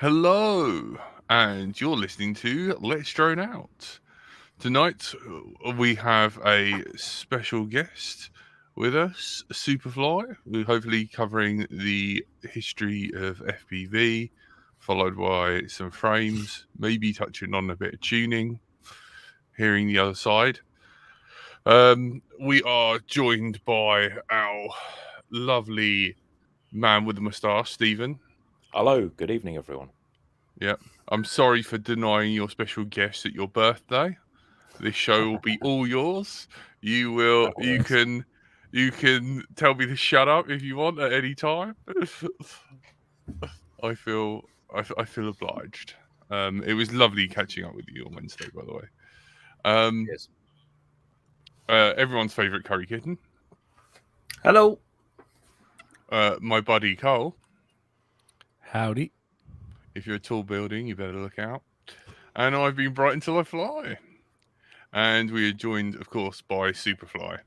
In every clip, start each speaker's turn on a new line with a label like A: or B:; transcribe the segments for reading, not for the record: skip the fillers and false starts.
A: Hello, and you're listening to Let's Drone Out. Tonight we have a special guest with us, Supafly. We're hopefully covering the history of FPV, followed by some frames, maybe touching on a bit of tuning, hearing the other side. We are joined by our lovely man with the moustache, Stephen.
B: Hello, good evening, everyone.
A: Yeah, I'm sorry for denying your special guest at your birthday. This show will be all yours. You can tell me to shut up if you want at any time. I feel obliged. It was lovely catching up with you on Wednesday, by the way.
B: Yes.
A: Everyone's favourite curry kitten.
C: Hello.
A: My buddy Cole.
C: Howdy.
A: If you're a tall building, you better look out. And I've been bright until I fly. And we are joined, of course, by Supafly.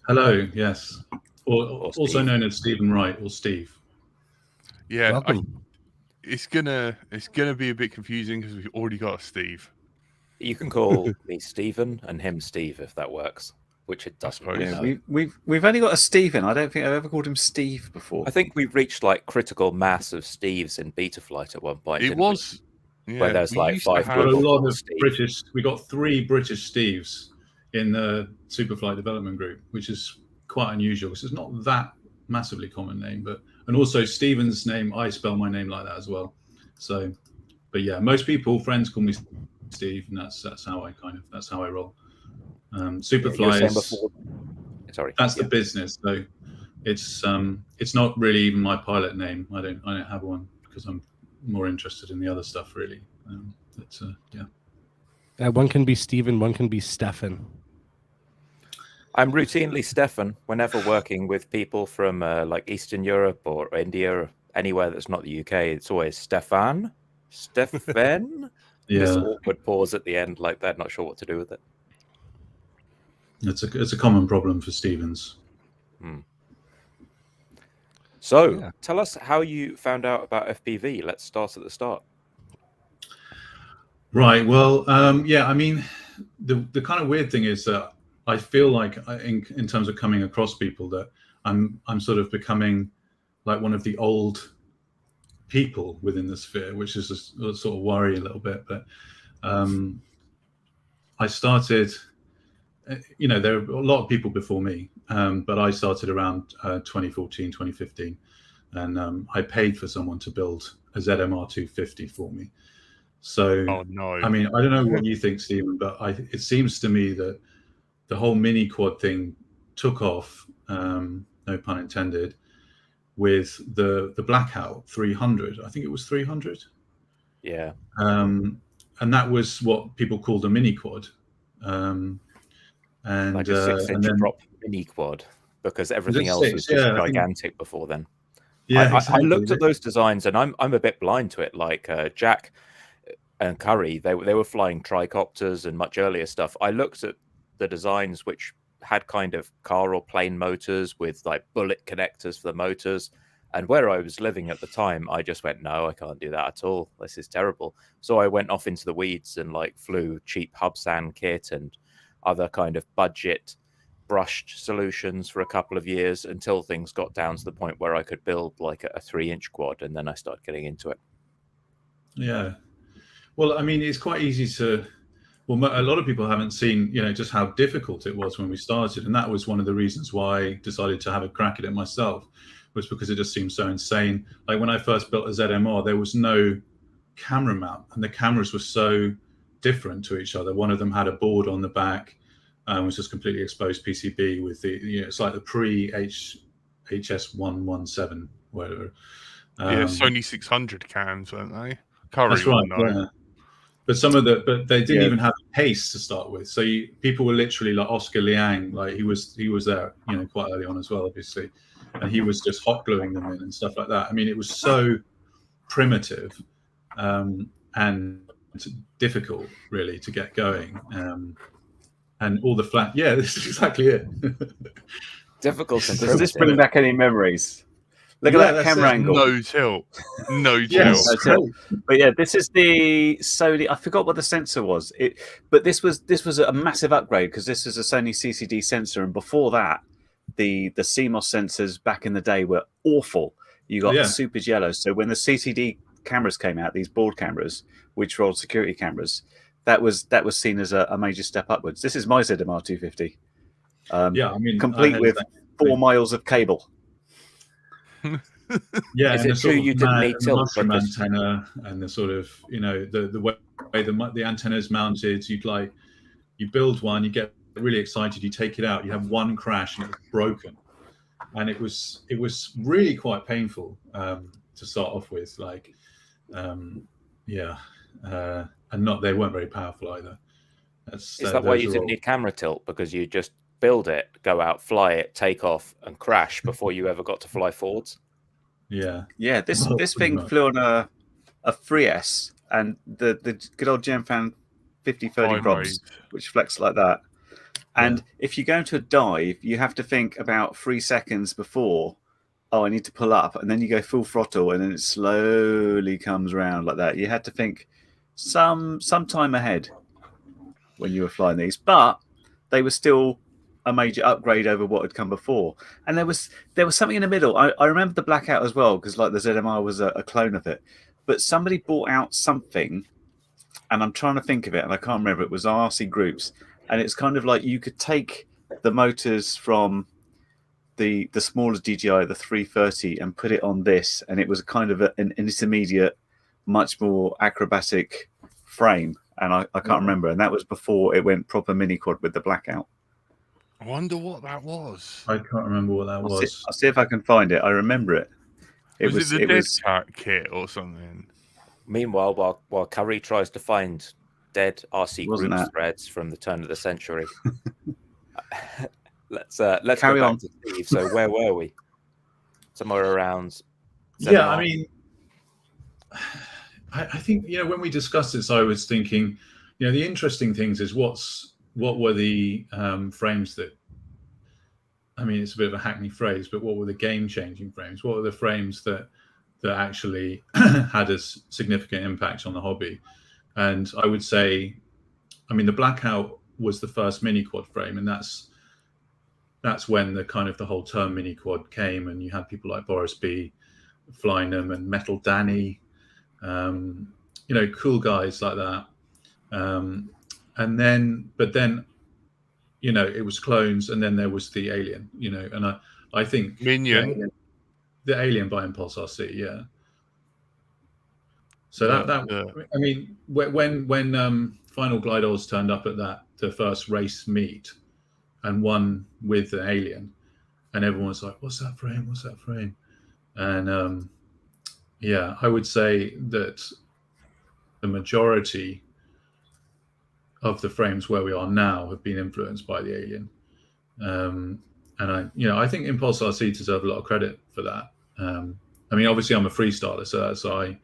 D: Hello, yes. Also known as Stephen Wright or Steve.
A: Yeah, it's gonna be a bit confusing because we've already got a Steve.
B: You can call me Stephen and him Steve if that works, which it doesn't.
C: Yeah, we've only got a Stephen. I don't think I've ever called him Steve before.
B: I think we've reached like critical mass of Steves in beta flight at one point.
A: It was
B: where there's like 5
D: people. A lot of British. We got 3 British Steves in the Supafly development group, which is quite unusual because it's not that massively common name. And also Stephen's name, I spell my name like that as well. So, but yeah, most friends call me Steve, and that's how I roll. Supafly that's the business. So it's not really even my pilot name. I don't have one because I'm more interested in the other stuff really.
E: One can be Stephen, one can be Stefan.
B: I'm routinely Stefan whenever working with people from like Eastern Europe or India or anywhere that's not the UK. It's always Stefan. This awkward pause at the end like that, not sure what to do with it.
D: It's a common problem for Stevens.
B: So tell us how you found out about FPV. Let's start at the start.
D: Right. Well, I mean, the kind of weird thing is that I feel like in terms of coming across people that I'm sort of becoming like one of the old people within the sphere, which is a sort of worry a little bit. But I started, there are a lot of people before me, but I started around 2014, 2015, and I paid for someone to build a ZMR 250 for me. So, I mean, I don't know what you think, Stephen, but it seems to me that the whole mini quad thing took off, no pun intended, with the Blackout 300. I think it was 300.
B: Yeah.
D: And that was what people called a mini quad. And
B: like a 6-inch drop mini quad, because everything else was just gigantic before then.
D: Yeah,
B: I looked at those designs and I'm a bit blind to it. Like Jack and Curry, they were flying tricopters and much earlier stuff. I looked at the designs which had kind of car or plane motors with like bullet connectors for the motors, and where I was living at the time, I just went, no, I can't do that at all. This is terrible. So I went off into the weeds and like flew cheap Hubsan kit and other kind of budget brushed solutions for a couple of years until things got down to the point where I could build like a 3-inch quad, and then I started getting into it.
D: Yeah. Well, I mean, it's quite easy to. Well, a lot of people haven't seen, just how difficult it was when we started, and that was one of the reasons why I decided to have a crack at it myself, was because it just seemed so insane. Like when I first built a ZMR, there was no camera mount, and the cameras were so different to each other. One of them had a board on the back, was just completely exposed PCB with the, it's like the pre-HS117, whatever.
A: Sony 600 cams, weren't they?
D: That's right. Yeah. But they didn't even have a case to start with. So people were literally like Oscar Liang, like he was there, quite early on as well, obviously, and he was just hot gluing them in and stuff like that. I mean, it was so primitive and difficult, really, to get going. And all the flat, this is exactly it.
B: Difficult.
C: Does this bring back any memories? Look
D: Yeah,
C: at that
D: that's
C: camera
D: it.
C: angle.
A: No tilt. No
D: Yes.
A: tilt.
C: No tilt. But yeah, this is the Sony. I forgot what the sensor was. But this was a massive upgrade because this is a Sony CCD sensor, and before that, the CMOS sensors back in the day were awful. You got
D: Yeah.
C: super yellow. So when the CCD cameras came out, these board cameras, which were old security cameras, that was seen as a major step upwards. This is my ZMR 250.
D: Yeah, I mean, I
C: Complete
D: had
C: with
D: that
C: 4 miles of cable.
D: Yeah,
B: Is
D: and
B: it
D: the sort
B: true
D: of
B: you didn't need
D: the
B: tilt
D: mushroom
B: because-
D: antenna, and the sort of the way the antenna is mounted. You build one, you get really excited, you take it out, you have one crash and it's broken, and it was really quite painful to start off with. Like, and not they weren't very powerful either.
B: Is that why you didn't need camera tilt? Because you just build it, go out, fly it, take off, and crash before you ever got to fly forwards?
D: Yeah.
C: Yeah, this
D: Well,
C: this
D: pretty
C: thing
D: much.
C: flew on a 3S and the good old Gemfan 5030
A: I
C: probs,
A: made.
C: which flex like that. And if you go into a dive, you have to think about 3 seconds before, oh, I need to pull up, and then you go full throttle, and then it slowly comes around like that. You had to think some time ahead when you were flying these, but they were still a major upgrade over what had come before. And there was something in the middle. I remember the Blackout as well, because like the ZMR was a clone of it. But somebody bought out something, and I'm trying to think of it, and I can't remember. It was RC Groups, and it's kind of like you could take the motors from the smaller DJI, the 330, and put it on this, and it was kind of an intermediate, much more acrobatic frame. And I can't remember, and that was before it went proper mini quad with the Blackout.
A: I wonder what that was.
D: I can't remember what that was.
C: I'll see if I can find it. I remember it.
A: Was it the Dead Cat kit or something?
B: Meanwhile, while Curry tries to find dead RC
C: Wasn't
B: Groups
C: that?
B: threads from the turn of the century, let's
C: Carry
B: go
C: on.
B: back to Steve. So where were we? Somewhere around.
D: Yeah, I
B: ZMR?
D: mean, I think when we discussed this, I was thinking, the interesting things is what were the frames that. I mean, it's a bit of a hackney phrase, but what were the game-changing frames? What were the frames that actually had a significant impact on the hobby? And I would say, I mean, the Blackout was the first mini quad frame, and that's when the whole term mini quad came, and you had people like Boris B flying them, and Metal Danny, cool guys like that. But then it was clones, and then there was the Alien, and I think
A: Minion.
D: the Alien by Impulse RC, yeah. So I mean, when Final Gliders turned up at the first race meet, and won with the Alien, and everyone was like, "What's that frame? What's that frame?" And I would say that the majority of the frames where we are now have been influenced by the Alien, and I think Impulse RC deserve a lot of credit for that. I mean, obviously, I'm a freestyler, so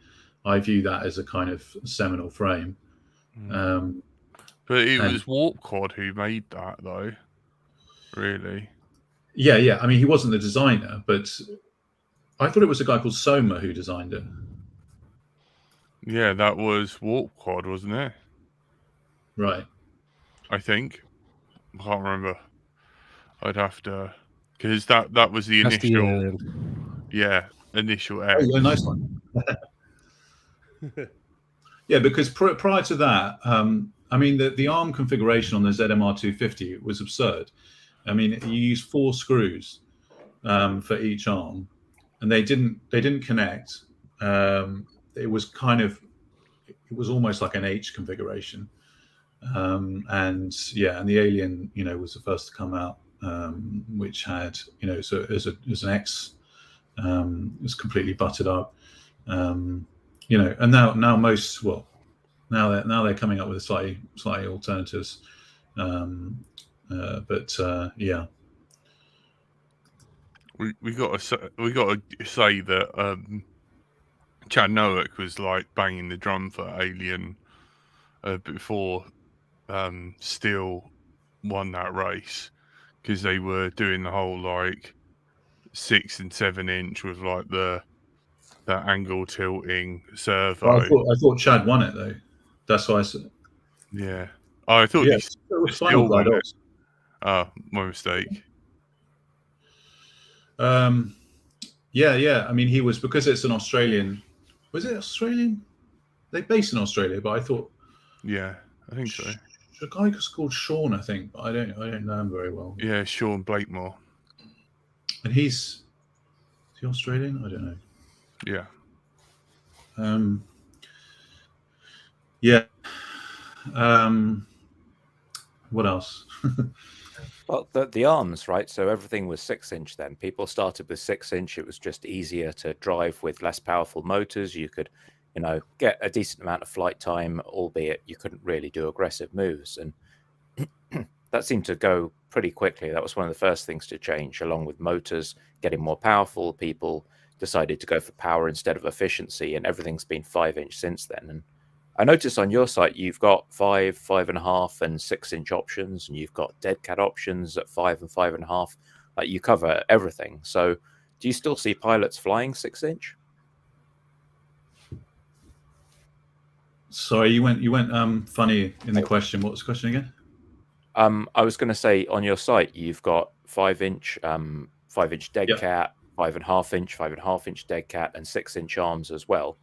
D: I view that as a kind of seminal frame.
A: But it was Warp Quad who made that, though. Really?
D: Yeah. I mean, he wasn't the designer, but I thought it was a guy called Soma who designed it.
A: Yeah, that was Warp Quad, wasn't it?
D: Right.
A: I think. I can't remember. I'd have to, because that was the
E: That's the
A: initial.
E: Alien.
A: Yeah, initial
D: Oh,
A: X.
D: yeah, nice one. Yeah, because prior to that, I mean, the arm configuration on the ZMR 250 was absurd. I mean, you use 4 screws for each arm, and they didn't connect. It was almost like an H configuration. And the Alien, was the first to come out, which had, so as an X, it was completely buttered up. And now they're coming up with slightly alternatives.
A: We got to say that Chad Nowak was like banging the drum for Alien before Steel won that race, because they were doing the whole like 6 and 7 inch with like the angle tilting servo.
D: Well, I thought Chad won it though. That's why I said.
A: Yeah. Oh, I thought
D: Yeah,
A: he
D: it was
A: still
D: final
A: won
D: glide
A: it.
D: ops.
A: Oh, my mistake.
D: Yeah. I mean, he was, because it's an Australian. Was it Australian? They're based in Australia, but I thought.
A: Yeah, I think so.
D: The guy was called Sean, I think, but I don't know him very well.
A: Yeah, Sean Blakemore.
D: And is he Australian? I don't know.
A: Yeah.
D: Yeah. What else?
B: Well, the arms, right? So everything was 6-inch then. People started with 6-inch. It was just easier to drive with less powerful motors. You could, get a decent amount of flight time, albeit you couldn't really do aggressive moves. And that seemed to go pretty quickly. That was one of the first things to change, along with motors getting more powerful. People decided to go for power instead of efficiency, and everything's been 5-inch since then. And I noticed on your site you've got 5, 5.5, and 6-inch options, and you've got dead cat options at 5 and 5.5. Like, you cover everything. So, do you still see pilots flying 6-inch?
D: Sorry, you went funny in the question. What was the question again?
B: I was going to say, on your site you've got 5-inch, 5-inch dead cat, 5.5-inch, 5.5-inch dead cat, and 6-inch arms as well.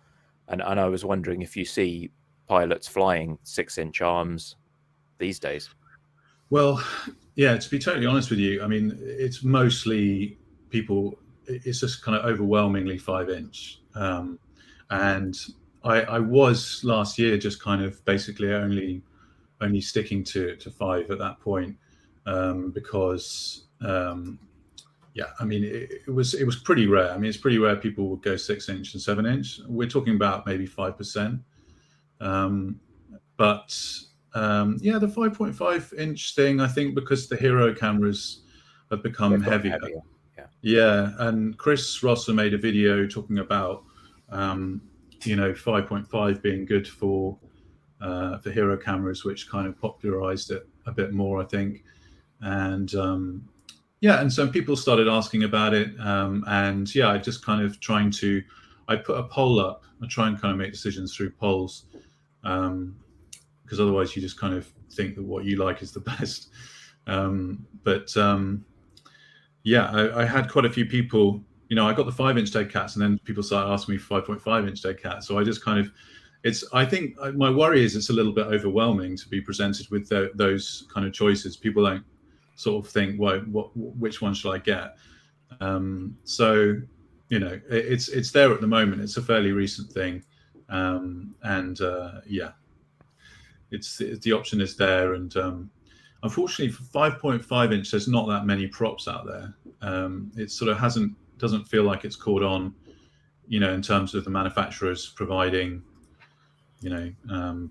B: And I was wondering if you see pilots flying 6-inch arms these days.
D: Well, yeah, to be totally honest with you, I mean, it's mostly people, it's just kind of overwhelmingly 5-inch. And I was last year just kind of basically only sticking to 5 at that point, because yeah, I mean, it was pretty rare. I mean, it's pretty rare people would go 6-inch and 7-inch. We're talking about maybe 5%. But yeah, the 5.5-inch thing, I think, because the Hero cameras have become heavier. Yeah, and Chris Rosser made a video talking about 5.5 being good for Hero cameras, which kind of popularized it a bit more, I think. And yeah, and so people started asking about it, and yeah, I just kind of I put a poll up. I try and kind of make decisions through polls, because otherwise you just kind of think that what you like is the best. Yeah, I had quite a few people, I got the 5-inch dead cats, and then people started asking me 5.5-inch dead cats. So I just kind of, I think my worry is it's a little bit overwhelming to be presented with those kind of choices. People don't sort of think, well, which one should I get? So, it's there at the moment. It's a fairly recent thing. Yeah, the option is there. And unfortunately for 5.5-inch, there's not that many props out there. It sort of doesn't feel like it's caught on, in terms of the manufacturers providing,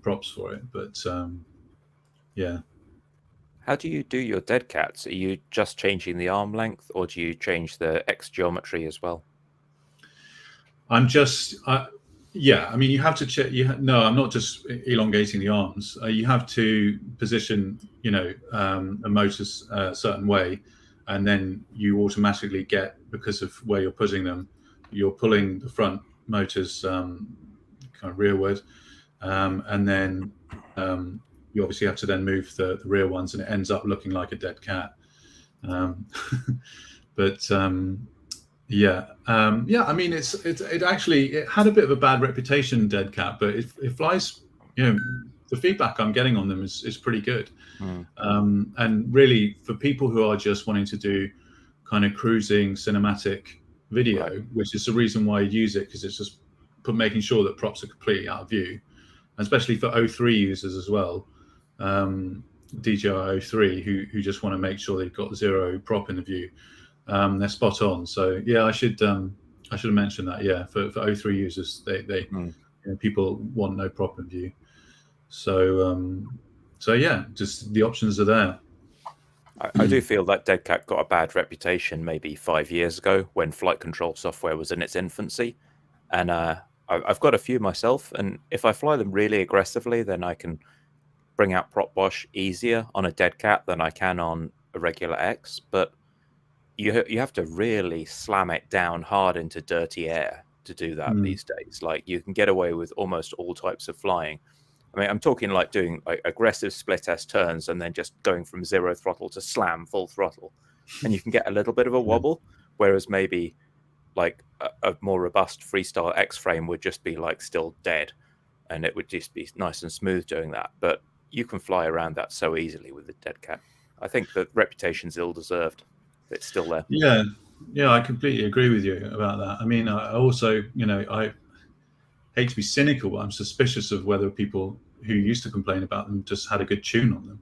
D: props for it. But yeah.
B: How do you do your dead cats? Are you just changing the arm length, or do you change the X geometry as well?
D: Yeah, I mean, you have to check. No, I'm not just elongating the arms. You have to position, a motor a certain way, and then you automatically get, because of where you're putting them, you're pulling the front motors kind of rearward, and then you obviously have to then move the rear ones, and it ends up looking like a dead cat. But yeah, I mean, it actually had a bit of a bad reputation, dead cat, but it flies. The feedback I'm getting on them is pretty good. And really, for people who are just wanting to do kind of cruising cinematic video, which is the reason why you use it, because it's just making sure that props are completely out of view, especially for 03 users as well. DJI 03 who just want to make sure they've got 0 prop in the view. They're spot on. So yeah, I should have mentioned that. Yeah, for 03 users, they people want no prop in view. So yeah, just the options are there.
B: I do feel that dead cat got a bad reputation maybe 5 years ago when flight control software was in its infancy, and I've got a few myself, and if I fly them really aggressively, then I can bring out prop wash easier on a dead cat than I can on a regular X. But you have to really slam it down hard into dirty air to do that
D: Mm.
B: these days. Like you can get away with almost all types of flying. I mean, I'm talking like doing like aggressive split S turns and then just going from 0 throttle to slam full throttle, and you can get a little bit of a wobble. Whereas maybe like a more robust freestyle X frame would just be like still dead, and it would just be nice and smooth doing that. But you can fly around that so easily with the dead cat. I think the reputation's ill-deserved. It's still there.
D: Yeah, I completely agree with you about that. I mean, I also, I hate to be cynical, but I'm suspicious of whether people who used to complain about them just had a good tune on them,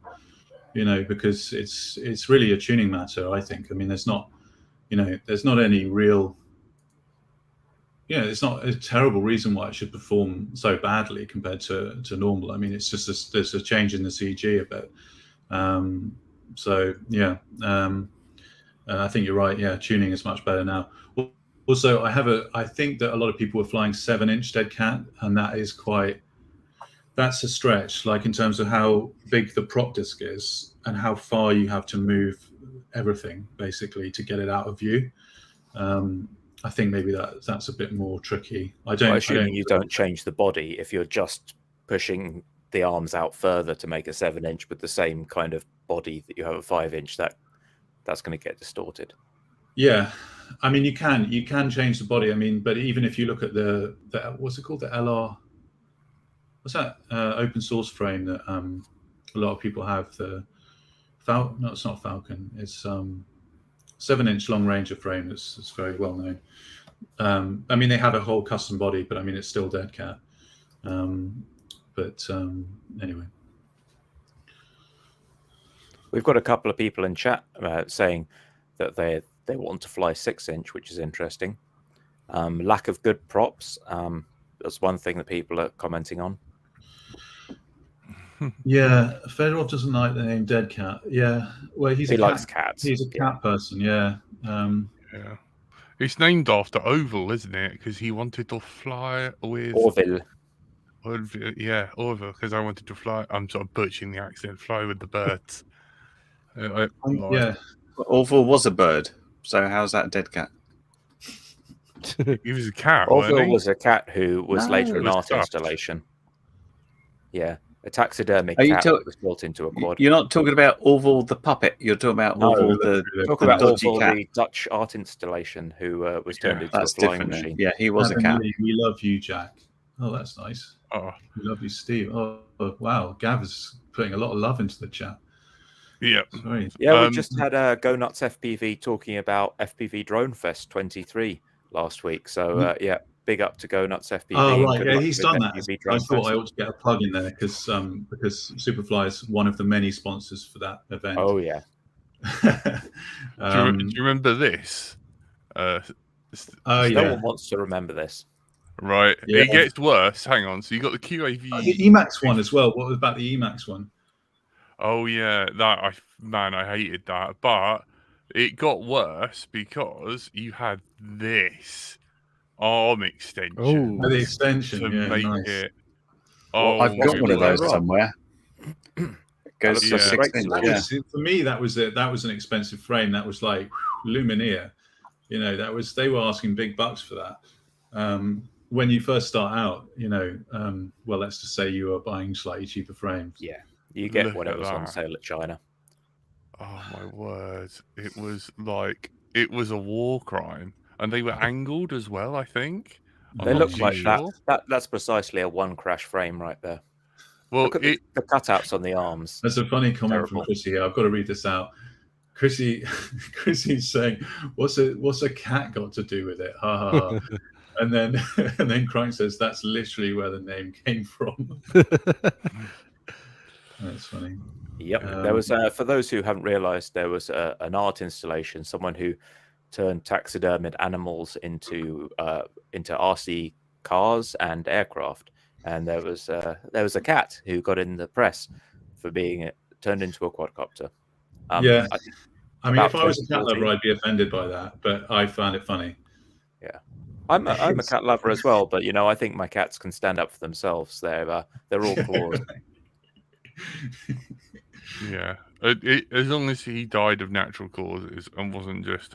D: because it's really a tuning matter, I think. I mean, there's not any real, it's not a terrible reason why it should perform so badly compared to normal. I mean, it's just there's a change in the CG a bit. I think you're right. Yeah, tuning is much better now. Also, I think that a lot of people were flying 7-inch dead cat, and that's a stretch, like in terms of how big the prop disc is and how far you have to move everything basically to get it out of view. I think maybe that's a bit more tricky.
B: Assuming you don't change the body, if you're just pushing the arms out further to make a 7-inch with the same kind of body that you have a 5-inch, that's going to get distorted.
D: Yeah, I mean, you can change the body. I mean, but even if you look at the what's it called, the LR, what's that open source frame that a lot of people have, no, it's not Falcon, it's 7-inch long ranger frame that's very well known. I mean, they have a whole custom body, but I mean, it's still dead cat. Anyway,
B: we've got a couple of people in chat saying that they want to fly 6-inch, which is interesting. Lack of good props. That's one thing that people are commenting on.
D: Yeah, Fedorov doesn't like the name Dead Cat. Yeah, well, he
B: likes cats.
D: He's a cat person. Yeah.
A: Yeah. It's named after Oval, isn't it? Because he wanted to fly with
B: Orville.
A: Yeah, Orville. Because I wanted to fly. I'm sort of butchering the accent. Fly with the birds.
D: Yeah.
C: Orville was a bird, so how's that a dead cat?
A: He was a cat.
B: Orville was a cat who was
C: No,
B: later
A: it
B: an
A: was
B: art
A: tough.
B: installation. Yeah, a taxidermic
C: Are you
B: cat that was built into a quad.
C: You're not talking about Orville the puppet. You're talking about
B: No,
C: Orville the
B: Talk about
C: dodgy
B: Orville,
C: cat.
B: the Dutch art installation who was turned into a
C: That's
B: flying
C: different. Then.
B: machine.
C: Yeah, he was a cat.
D: We love you, Jack. Oh, that's nice.
A: Oh,
D: We love you, Steve. Oh, wow. Gav is putting a lot of love into the chat.
A: yeah.
D: Sorry.
B: Yeah, we just had Go Nuts FPV talking about FPV Drone Fest 23 last week. So yeah, big up to Go Nuts FPV.
D: Oh,
B: and
D: right.
B: good
D: Yeah,
B: luck
D: he's
B: with
D: done that.
B: FPV
D: I
B: Drone
D: thought
B: Fest.
D: I ought to get a plug in there because Superfly is one of the many sponsors for that event.
B: Oh yeah.
A: Do you remember this?
D: Oh,
B: No
D: yeah.
B: one wants to remember this.
A: Right.
D: Yeah.
A: It gets worse. Hang on. So you got the QAV.
D: The Emacs one as well. What about the Emacs one?
A: Oh yeah, I hated that. But it got worse because you had this arm extension
E: Oh,
D: The extension.
A: to
D: Yeah,
A: make
D: nice.
A: it.
B: Well,
A: Oh,
C: I've got
A: my
C: one of
A: word.
C: those somewhere. It goes
B: That
C: to
B: looks like a
C: 6
B: great
C: inch.
B: solution.
C: Yeah.
D: For me, that was an expensive frame. That was like Lumineer. They were asking big bucks for that. When you first start out, well, let's just say you are buying slightly cheaper frames.
B: Yeah, you get
A: Look
B: when it
A: at
B: was on
A: that.
B: sale at China.
A: Oh my word! It was a war crime, and they were angled as well. I think. I'm
B: They
A: not
B: look
A: too
B: like
A: sure.
B: that's precisely a one crash frame right there.
A: Well,
B: Look at the cutouts on the arms.
D: That's a funny comment
B: Terrible.
D: from Chrissy here. I've got to read this out. Chrissy's saying, "What's a cat got to do with it?" Ha ha ha. And then Crank says, "That's literally where the name came from." That's funny.
B: Yep. There was, for those who haven't realised, there was an art installation. Someone who turned taxidermied animals into RC cars and aircraft, and there was a cat who got in the press for being turned into a quadcopter.
D: Yeah. I mean,
B: about
D: if I was a cat
B: 2014.
D: lover, I'd be offended by that, but I found it funny.
B: I'm a cat lover as well, but I think my cats can stand up for themselves. They're all claws.
A: yeah. As long as he died of natural causes and wasn't just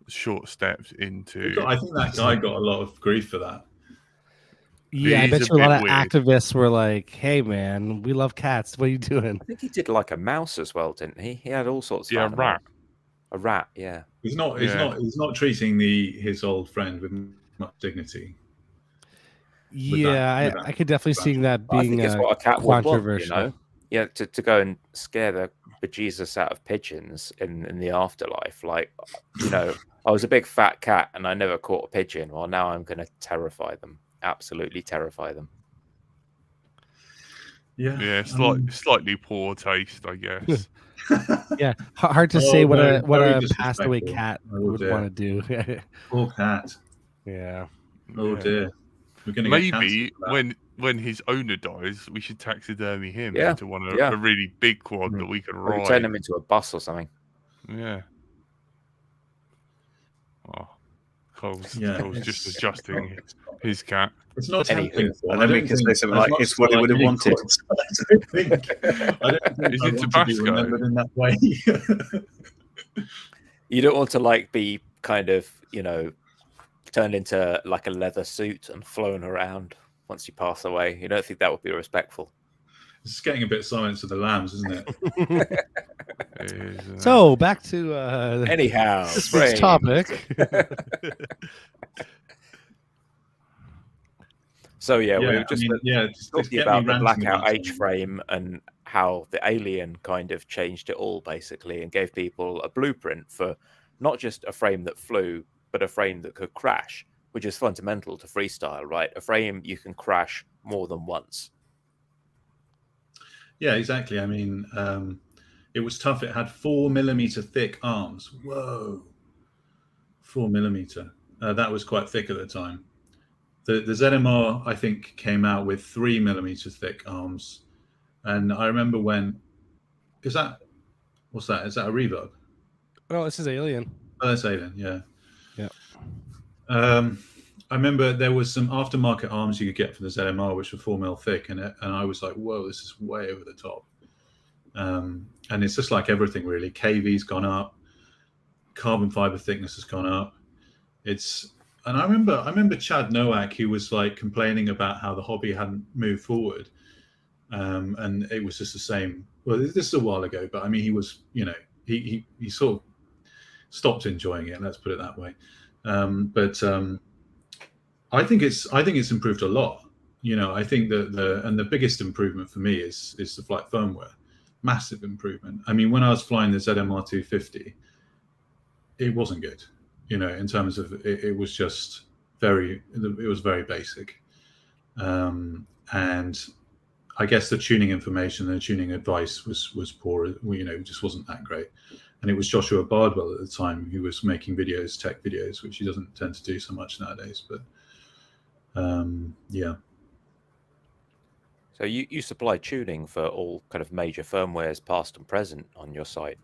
A: short steps into.
D: I think that guy got a lot of grief for that.
E: Yeah, I
A: It is
E: bet
A: a
E: you a lot
A: bit
E: of
A: weird.
E: activists were like, "Hey, man, we love cats. What are you doing?"
B: I think he did like a mouse as well, didn't he? He had all sorts of
A: Yeah,
B: animals.
A: rat.
B: A rat, yeah.
D: He's not
A: Yeah.
D: treating his old friend with much dignity.
E: Yeah, I could definitely see that
B: I
E: being
B: think it's what a cat would want,
E: controversial.
B: you know? Yeah, to go and scare the bejesus out of pigeons in the afterlife. Like, you know, I was a big fat cat and I never caught a pigeon. Well, now I'm going to terrify them. Absolutely terrify them.
D: Yeah,
A: Yeah, slightly poor taste, I guess.
E: Yeah, hard to
D: Oh,
E: say what
D: very,
E: a
D: very
E: passed away
D: disrespectful.
E: cat
D: Oh,
E: would
D: dear.
E: want to do.
D: Poor cat.
E: Yeah.
D: Oh
A: Yeah.
D: dear. We're going to get
A: Maybe
D: cancelled for that.
A: when his owner dies, we should taxidermy him
B: Yeah,
A: into one
B: yeah.
A: a really big quad
D: Mm.
A: that we can
B: Maybe turn
A: ride.
B: them into a bus or something.
A: Yeah. Oh, Cole's
D: Yeah,
A: just
D: it's-
A: adjusting his cat.
D: It's not
B: Anywho.
D: tempting.
C: And then we can say something like, "It's what he would have wanted."
D: I don't think
A: Is
D: I
A: it
D: want to be
A: Tabasco?
D: remembered in that way.
B: You don't want to like be kind of, you know, turned into like a leather suit and flown around once you pass away. You don't think that would be respectful?
D: It's getting a bit Silence of the Lambs, isn't it?
A: It is,
E: So back to
B: Anyhow,
E: this week's
B: Frank.
E: topic.
B: So yeah, we
D: Yeah,
B: were just
D: just
B: talking
D: get
B: about
D: me
B: the
D: ranting
B: blackout
D: about
B: H
D: something.
B: frame and how the alien kind of changed it all basically and gave people a blueprint for not just a frame that flew, but a frame that could crash, which is fundamental to freestyle, right? A frame you can crash more than once.
D: Yeah, exactly. I mean, it was tough. It had 4mm thick arms. Whoa, 4mm. That was quite thick at the time. The ZMR, I think, came out with 3mm thick arms. And I remember when, what's that? Is that a reverb?
E: Oh, this is Alien.
D: Oh, that's Alien, yeah.
E: Yeah.
D: I remember there was some aftermarket arms you could get for the ZMR, which were 4mm thick, and I was like, whoa, this is way over the top. And it's just like everything, really. KV's gone up, carbon fiber thickness has gone up. And I remember Chad Nowak, who was like complaining about how the hobby hadn't moved forward, and it was just the same. Well, this is a while ago, but I mean, he was, you know, he sort of stopped enjoying it. Let's put it that way. But I think it's improved a lot. You know, I think that the biggest improvement for me is the flight firmware, massive improvement. I mean, when I was flying the ZMR 250, it wasn't good. You know, in terms of it was just very basic, and I guess the tuning information and the tuning advice was poor. You know, it just wasn't that great. And it was Joshua Bardwell at the time who was making videos, tech videos, which he doesn't tend to do so much nowadays. But yeah.
B: So you supply tuning for all kind of major firmwares, past and present, on your site,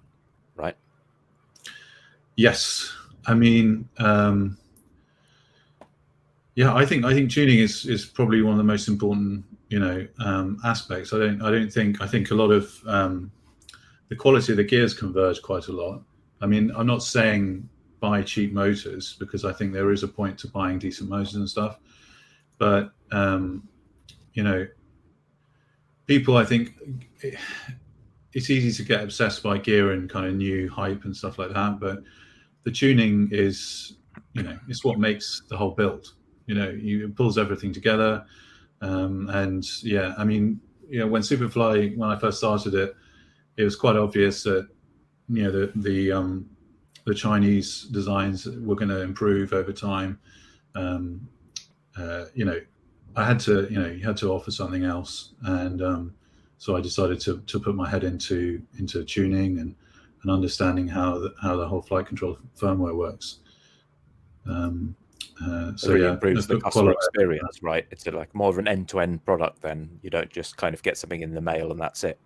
B: right?
D: Yes. I mean, yeah, I think tuning is probably one of the most important, you know, aspects. I think a lot of the quality of the gears converge quite a lot. I mean, I'm not saying buy cheap motors, because I think there is a point to buying decent motors and stuff, but you know, people, I think it's easy to get obsessed by gear and kind of new hype and stuff like that, but the tuning is, you know, it's what makes the whole build. You know, it pulls everything together. And yeah, I mean, you know, when Supafly, when I first started it, it was quite obvious that, you know, the Chinese designs were going to improve over time. You know, I had to, you know, you had to offer something else, and so I decided to put my head into tuning and understanding how the whole flight control firmware works. So
B: really
D: yeah,
B: improves the customer experience, right? It's like more of an end-to-end product. Then you don't just kind of get something in the mail and that's it.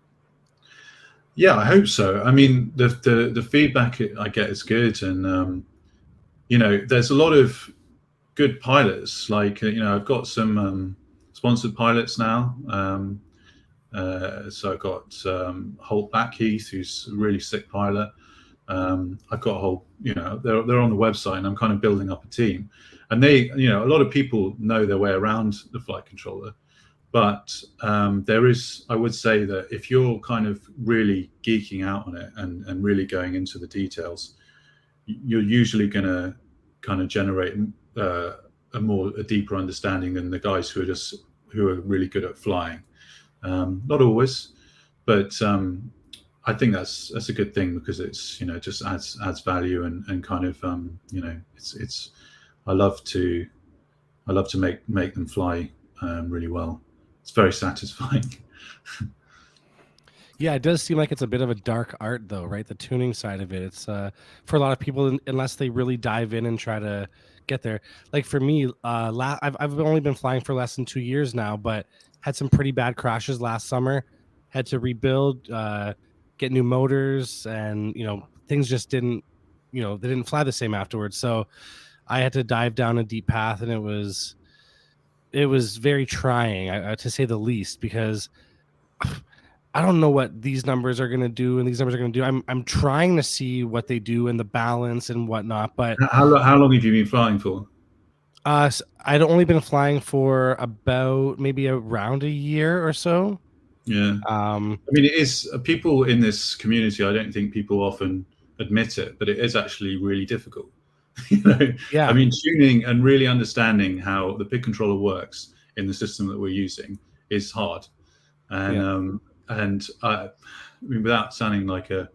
D: Yeah, I hope so. I mean, the feedback I get is good, and you know, there's a lot of good pilots. Like, you know, I've got some sponsored pilots now. So I've got Holt Backheath, who's a really sick pilot. I've got a whole, they're on the website, and I'm kind of building up a team. And they, a lot of people know their way around the flight controller, but there is, I would say that if you're kind of really geeking out on it and really going into the details, you're usually going to kind of generate a deeper understanding than the guys who are really good at flying. Not always, but I think that's a good thing, because it's just adds value and kind of it's I love to make them fly really well. It's very satisfying.
E: Yeah, it does seem like it's a bit of a dark art, though, right? The tuning side of it. It's for a lot of people, unless they really dive in and try to get there. Like for me, I've only been flying for less than 2 years now, but had some pretty bad crashes last summer. Had to rebuild, get new motors, and things just didn't, they didn't fly the same afterwards. So I had to dive down a deep path, and it was very trying, to say the least, because I don't know what these numbers are going to do and these numbers are going to do. I'm trying to see what they do and the balance and whatnot. But
D: How long have you been flying for?
E: I'd only been flying for about maybe around a year or so.
D: Yeah. I mean, it is, people in this community, I don't think people often admit it, but it is actually really difficult.
E: Yeah.
D: I mean, tuning and really understanding how the PID controller works in the system that we're using is hard. And I mean, without sounding like a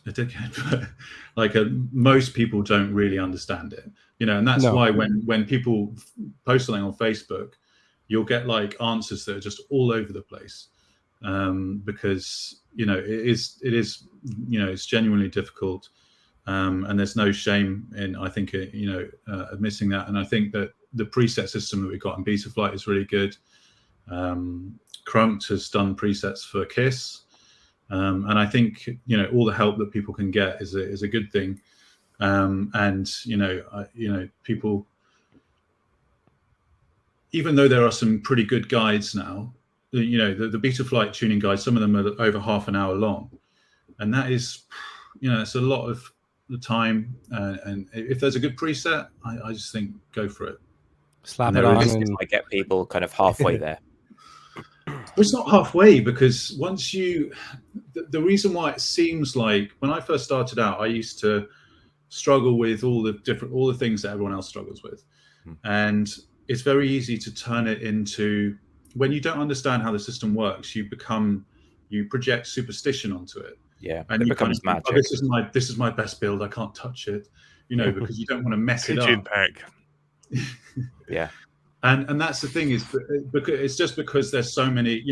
D: dickhead, but most people don't really understand it, and that's why when people post something on Facebook, you'll get answers that are just all over the place, because it is it's genuinely difficult, and there's no shame in, I think, admitting that. And I think that the preset system that we've got in Betaflight is really good. Crunked has done presets for KISS, and I think all the help that people can get is a good thing. And people, even though there are some pretty good guides now, the Betaflight tuning guides, some of them are over half an hour long, and that is, it's a lot of the time. And if there's a good preset, I just think go for it.
E: Slap it on.
B: I get people kind of halfway there.
D: Well, it's not halfway, because once the reason why it seems like, when I first started out, I used to struggle with all the things that everyone else struggles with. And it's very easy to turn it into, when you don't understand how the system works, you project superstition onto it.
B: Yeah,
D: and
B: it
D: you
B: becomes
D: kind of,
B: magic.
D: This is my best build, I can't touch it, because you don't want to mess it up.
A: Pack.
B: Yeah.
D: And that's the thing, is because it's just because there's so many,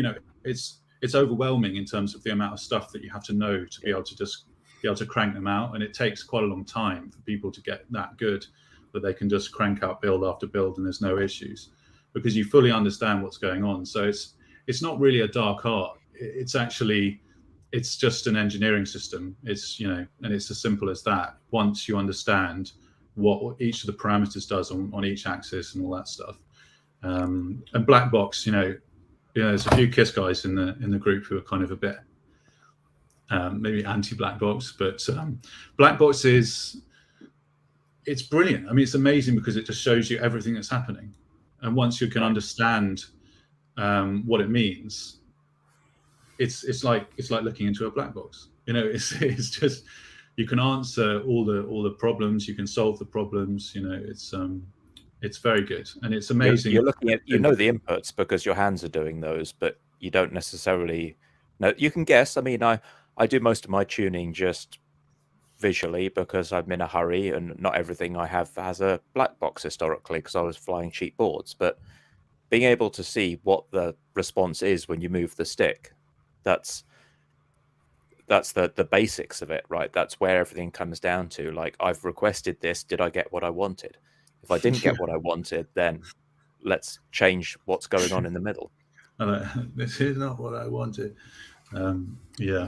D: it's overwhelming in terms of the amount of stuff that you have to know to be able to crank them out. And it takes quite a long time for people to get that good that they can just crank out build after build and there's no issues, because you fully understand what's going on. So it's not really a dark art. It's just an engineering system. It's, and it's as simple as that. Once you understand what each of the parameters does on each axis and all that stuff. And black box, there's a few KISS guys in the group who are kind of a bit maybe anti-black box, but black box it's brilliant. I mean, it's amazing because it just shows you everything that's happening, and once you can understand what it means, it's like looking into a black box. It's just, you can answer all the problems, you can solve the problems. It's very good, and it's amazing.
B: You're looking at, the inputs because your hands are doing those, but you don't necessarily know. You can guess. I mean, I do most of my tuning just visually because I'm in a hurry, and not everything I have has a black box historically because I was flying cheap boards. But being able to see what the response is when you move the stick, that's the basics of it, right? That's where everything comes down to. Like, I've requested this, did I get what I wanted? If I didn't get what I wanted, then let's change what's going on in the middle.
D: This is not what I wanted. Yeah.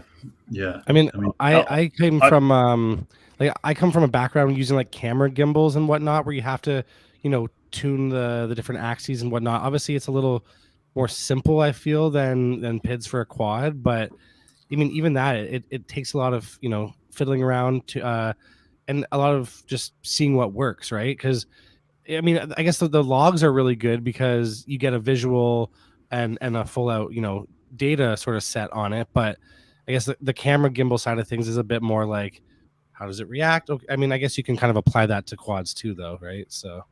E: I mean, I came from I come from a background using camera gimbals and whatnot, where you have to, tune the different axes and whatnot. Obviously, it's a little more simple, I feel, than PIDs for a quad, but I mean, even that it takes a lot of fiddling around to and a lot of just seeing what works, right? Because I mean, I guess the logs are really good because you get a visual and a full out data sort of set on it. But I guess the camera gimbal side of things is a bit more like, how does it react? Okay, I mean, I guess you can kind of apply that to quads too, though, right? So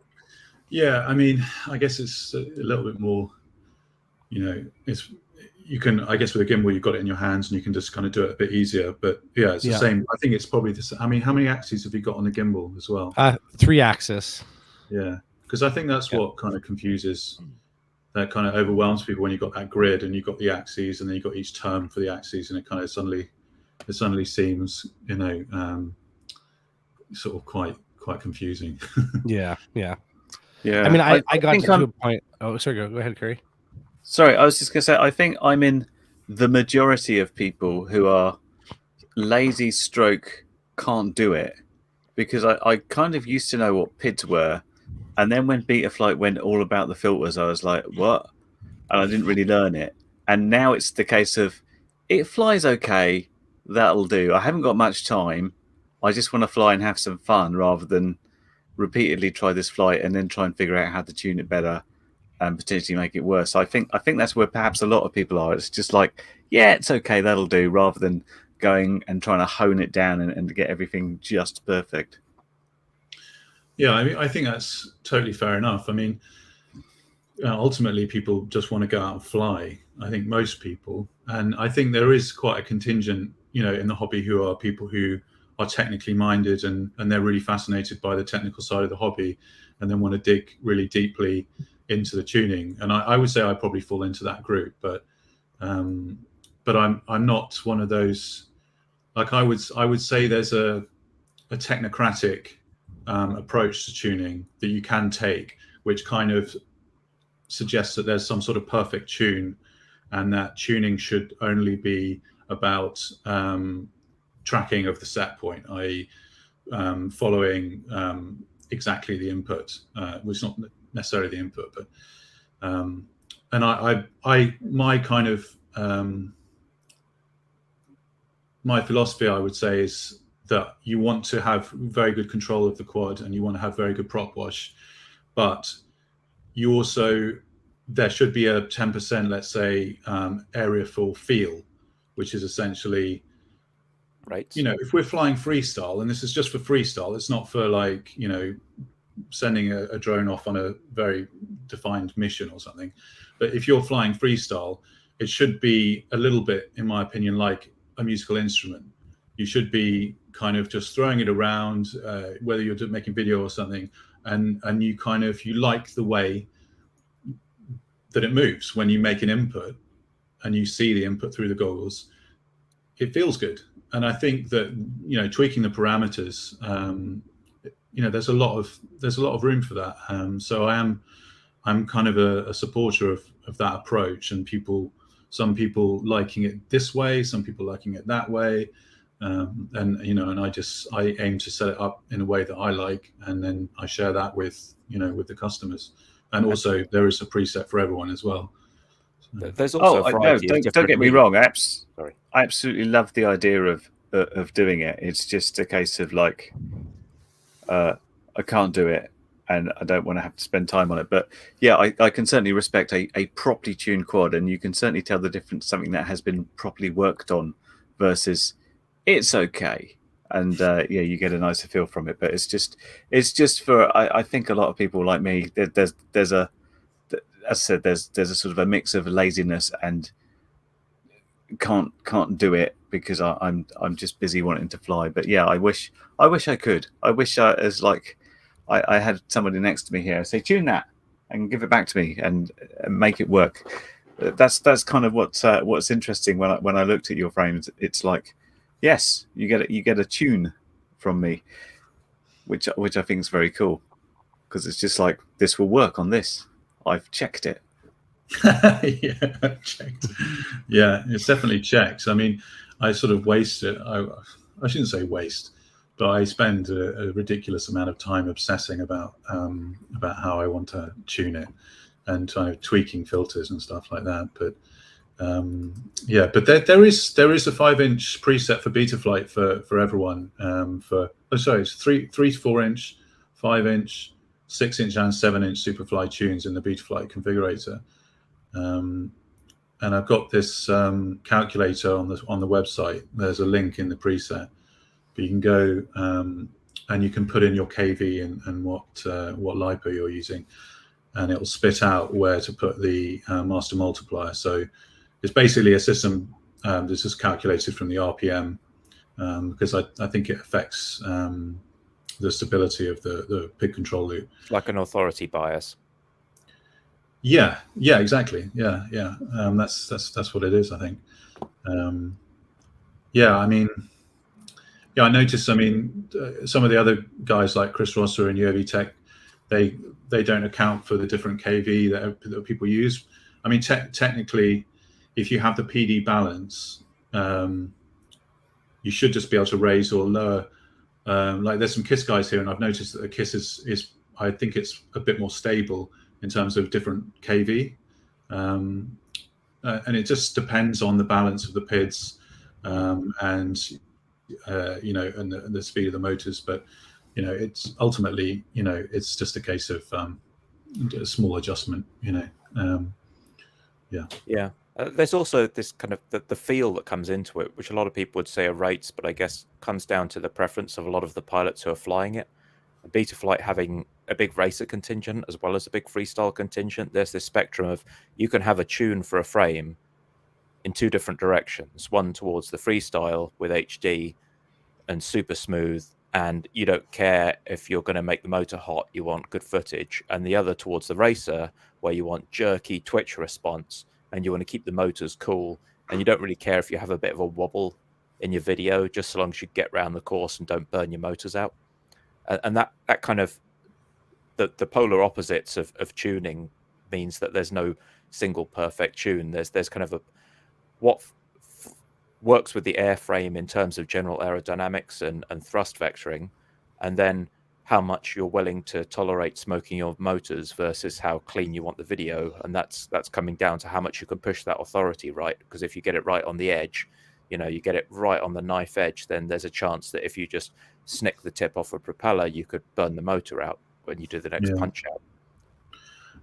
D: yeah, I mean, I guess it's a little bit more, it's you can, I guess with a gimbal, you've got it in your hands and you can just kind of do it a bit easier. But yeah, it's the same. I think it's probably the same. I mean, how many axes have you got on the gimbal as well?
E: 3 axis.
D: Yeah, because I think that's what kind of confuses, that kind of overwhelms people when you've got that grid and you've got the axes and then you've got each term for the axes, and it kind of suddenly seems, sort of quite confusing.
E: Yeah.
C: Yeah.
E: I mean, I got to a point. Oh, sorry, go ahead, Curry.
C: Sorry, I was just going to say, I think I'm in the majority of people who are lazy stroke can't do it, because I kind of used to know what PIDs were. And then when Betaflight went all about the filters, I was like, what? And I didn't really learn it. And now it's the case of, it flies okay, that'll do. I haven't got much time. I just want to fly and have some fun rather than repeatedly try this flight and then try and figure out how to tune it better and potentially make it worse. I think that's where perhaps a lot of people are. It's just like, yeah, it's okay, that'll do, rather than going and trying to hone it down and get everything just perfect.
D: Yeah, I mean, I think that's totally fair enough. I mean, ultimately, people just want to go out and fly. I think most people, and I think there is quite a contingent, in the hobby who are people who are technically minded and they're really fascinated by the technical side of the hobby, and then want to dig really deeply into the tuning. And I would say I probably fall into that group, but I'm not one of those. Like I would say there's a technocratic approach to tuning that you can take, which kind of suggests that there's some sort of perfect tune, and that tuning should only be about tracking of the set point, i.e. Following exactly the input, which is not necessarily the input, but and my kind of my philosophy, I would say, is that you want to have very good control of the quad and you want to have very good prop wash, but you also, there should be a 10%, let's say, area full feel, which is essentially,
B: right.
D: If we're flying freestyle, and this is just for freestyle, it's not for like, sending a drone off on a very defined mission or something. But if you're flying freestyle, it should be a little bit, in my opinion, like a musical instrument. You should be kind of just throwing it around, whether you're making video or something, and you like the way that it moves when you make an input and you see the input through the goggles. It feels good. And I think that, tweaking the parameters, there's a lot of room for that. So I'm kind of a supporter of that approach, and some people liking it this way, some people liking it that way. And I aim to set it up in a way that I like, and then I share that with the customers. And also there is a preset for everyone as well. So.
B: There's also
C: don't get me wrong. I absolutely love the idea of doing it. It's just a case of like, I can't do it, and I don't want to have to spend time on it. But yeah, I can certainly respect a properly tuned quad, and you can certainly tell the difference, something that has been properly worked on versus it's okay. And you get a nicer feel from it. But it's just for, I think a lot of people like me, there's a, as I said, there's a sort of a mix of laziness and can't do it because I'm just busy wanting to fly. But yeah, I wish I could. I wish I had somebody next to me here say, tune that and give it back to me and make it work. That's kind of what's interesting when I looked at your frames. It's like, yes, you get a tune from me, which I think is very cool, because it's just like, this will work on this. I've checked it.
D: Yeah, checked. Yeah, it's definitely checked. I mean, I sort of waste it. I shouldn't say waste, but I spend a ridiculous amount of time obsessing about how I want to tune it and kind of tweaking filters and stuff like that. But Yeah, but there is a 5-inch preset for Betaflight for everyone. It's 3 to 4 inch, 5-inch, 6-inch, and 7-inch Superfly tunes in the Betaflight configurator. And I've got this calculator on the website. There's a link in the preset, but you can go and you can put in your KV and what LiPo you're using, and it will spit out where to put the master multiplier. So it's basically a system this is calculated from the RPM because I think it affects the stability of the PID control loop.
B: It's like an authority bias.
D: Yeah, exactly. Yeah. That's what it is, I think. I noticed. I mean, some of the other guys like Chris Rosser and UAV Tech, they don't account for the different KV that people use. I mean, technically, if you have the PD balance, you should just be able to raise or lower. Like there's some KISS guys here, and I've noticed that the KISS is I think it's a bit more stable in terms of different KV, and it just depends on the balance of the PIDs and the speed of the motors. But it's ultimately it's just a case of a small adjustment.
B: Yeah. There's also this kind of the feel that comes into it, which a lot of people would say are rates, but I guess comes down to the preference of a lot of the pilots who are flying it. Betaflight having a big racer contingent as well as a big freestyle contingent, there's this spectrum of you can have a tune for a frame in two different directions, one towards the freestyle with HD and super smooth, and you don't care if you're going to make the motor hot, you want good footage, and the other towards the racer where you want jerky twitch response and you want to keep the motors cool, and you don't really care if you have a bit of a wobble in your video, just so long as you get around the course and don't burn your motors out. And that kind of the polar opposites of tuning means that there's no single perfect tune. There's kind of what works with the airframe in terms of general aerodynamics and thrust vectoring, and then how much you're willing to tolerate smoking your motors versus how clean you want the video. And that's coming down to how much you can push that authority right. Because if you get it right on the edge, you get it right on the knife edge, then there's a chance that if you just snick the tip off a propeller, you could burn the motor out when you do the next punch out.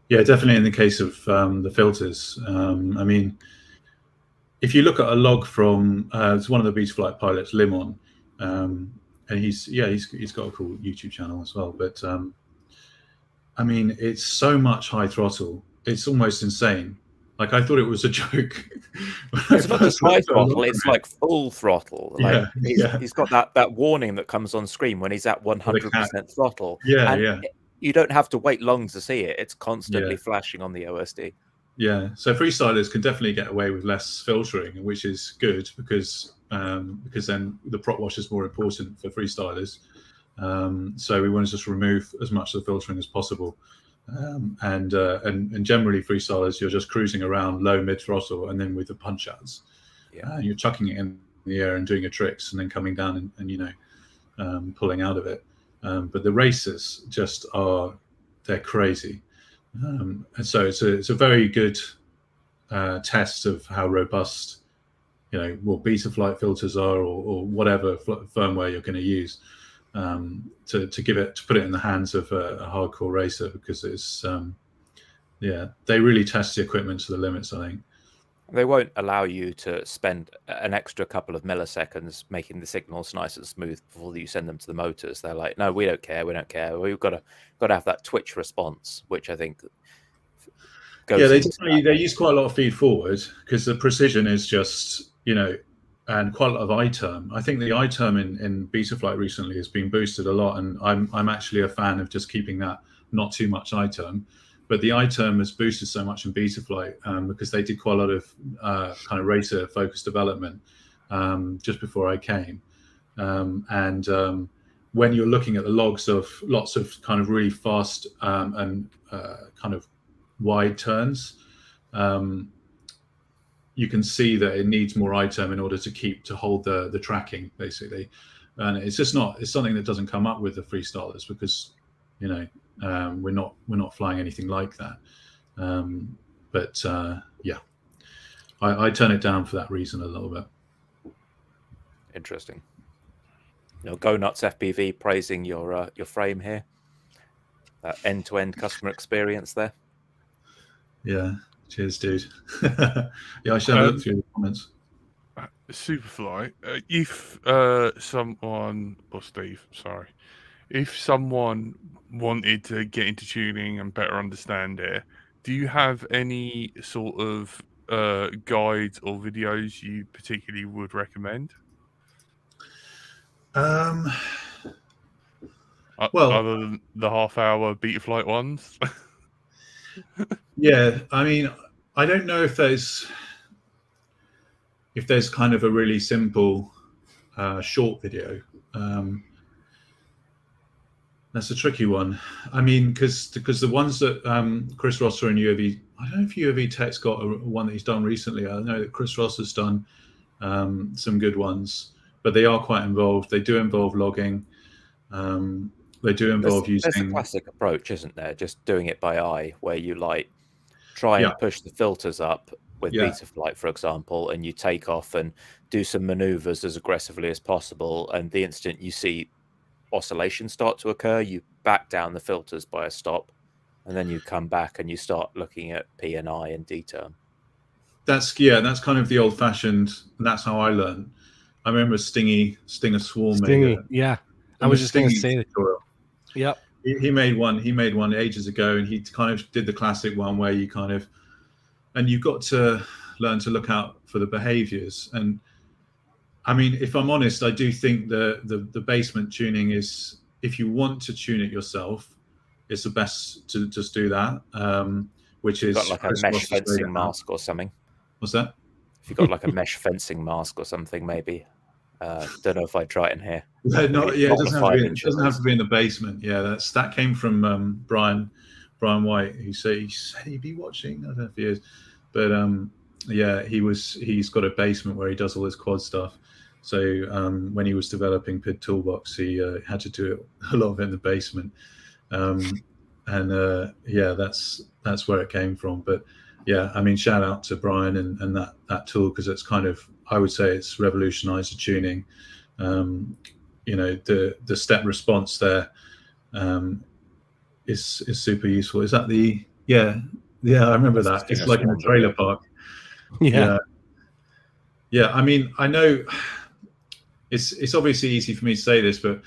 D: Yeah, definitely in the case of the filters. I mean, if you look at a log from it's one of the Betaflight pilots, Limon, and he's got a cool YouTube channel as well. But I mean, it's so much high throttle, it's almost insane. Like I thought it was a joke.
B: It's not just high throttle; it's like full throttle. Like he's got that warning that comes on screen when he's at 100% throttle. You don't have to wait long to see it; it's constantly flashing on the OSD.
D: Yeah, so freestylers can definitely get away with less filtering, which is good because then the prop wash is more important for freestylers. So we want to just remove as much of the filtering as possible. And generally freestylers, you're just cruising around low mid throttle, and then with the punch outs, you're chucking it in the air and doing your tricks, and then coming down and pulling out of it. But the racers just they're crazy. And so it's a very good test of how robust Betaflight filters are, or whatever firmware you're going to use to put it in the hands of a hardcore racer, because it's they really test the equipment to the limits. I think
B: they won't allow you to spend an extra couple of milliseconds making the signals nice and smooth before you send them to the motors. They're like, no, we don't care. We've got to have that twitch response, which I think goes.
D: Yeah, they use quite a lot of feed forward because the precision is just and quite a lot of I-term. I think the I-term in Betaflight recently has been boosted a lot, and I'm actually a fan of just keeping that not too much I-term. But the I-term has boosted so much in Betaflight because they did quite a lot of kind of racer-focused development just before I came. When you're looking at the logs of lots of kind of really fast and kind of wide turns, you can see that it needs more I-term in order to hold the tracking, basically. And it's just it's something that doesn't come up with the freestylers because we're not flying anything like that. I turn it down for that reason a little bit.
B: Interesting. Go Nuts FPV praising your frame here. End-to-end customer experience there.
D: Yeah, cheers, dude. Yeah, I should have a look through the comments.
A: Superfly, if someone, or Steve, sorry, if someone wanted to get into tuning and better understand it, do you have any sort of guides or videos you particularly would recommend?
D: Well,
A: other than the half-hour beta flight ones.
D: yeah, I mean, I don't know if there's kind of a really simple short video. That's a tricky one. I mean, because the ones that Chris Rosser and UAV, I don't know if UAV Tech's got one that he's done recently. I know that Chris Rosser's done some good ones, but they are quite involved. They do involve logging. They do involve using.
B: There's a classic approach, isn't there? Just doing it by eye, where you like try and push the filters up with Betaflight, for example, and you take off and do some maneuvers as aggressively as possible. And the instant you see oscillations start to occur, you back down the filters by a stop, and then you come back and you start looking at P&I and D-term.
D: That's kind of the old-fashioned, and that's how I learned. I remember Stinger Swarm.
E: Stingy, yeah. I was just going to say that. Yep.
D: He made one ages ago, and he kind of did the classic one where you kind of, and you've got to learn to look out for the behaviors. And I mean, if I'm honest, I do think the basement tuning is, if you want to tune it yourself, it's the best to just do that. Which is
B: got like a mesh fencing mask or something.
D: What's that?
B: If you've got like a mesh fencing mask or something, maybe. Don't know if I'd try it in here.
D: It doesn't have to be in the basement. Yeah, that came from Brian White, who said he'd be watching. I don't know if he is, but yeah, he's got a basement where he does all his quad stuff. So when he was developing PID Toolbox, he had to do it, a lot of it in the basement, and yeah, that's where it came from. But yeah, I mean, shout out to Brian and that tool, because it's kind of, I would say it's revolutionized the tuning. You know, the step response there is super useful. Is that the yeah I remember that. It's like in a trailer park. Yeah. I mean, I know it's obviously easy for me to say this, but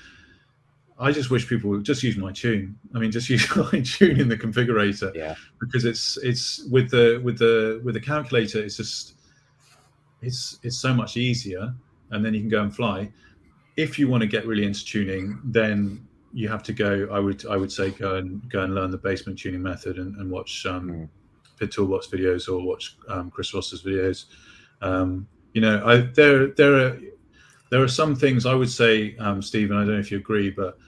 D: I just wish people would just use my tune. I mean, just use my tune in the configurator.
B: Yeah.
D: Because it's with the calculator, it's just it's so much easier, and then you can go and fly. If you want to get really into tuning, then you have to go. I would say go and learn the basement tuning method and watch PID Toolbox videos, or watch Chris Rosser's videos. You know, there are some things I would say, Stephen, I don't know if you agree, but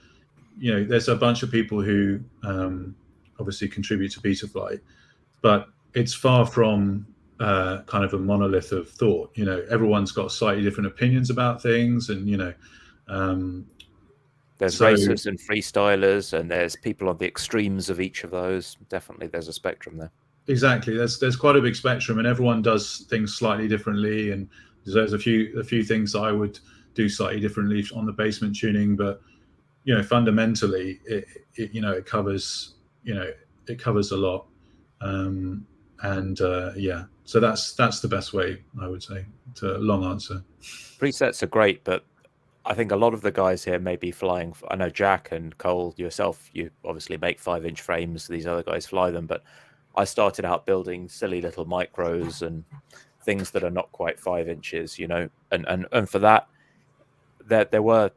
D: you know, there's a bunch of people who obviously contribute to Betaflight, but it's far from kind of a monolith of thought. You know, everyone's got slightly different opinions about things, and you know,
B: there's racers and freestylers, and there's people on the extremes of each of those. Definitely, there's a spectrum there.
D: Exactly, there's quite a big spectrum, and everyone does things slightly differently. And there's a few things that I would do slightly differently on the basement tuning, but you know, fundamentally, it covers a lot. Yeah, so that's the best way, I would say, to a long answer.
B: Presets are great, but I think a lot of the guys here may be flying. I know Jack and Cole, yourself, you obviously make 5-inch frames. These other guys fly them, but I started out building silly little micros and things that are not quite 5 inches, you know, and for that, there was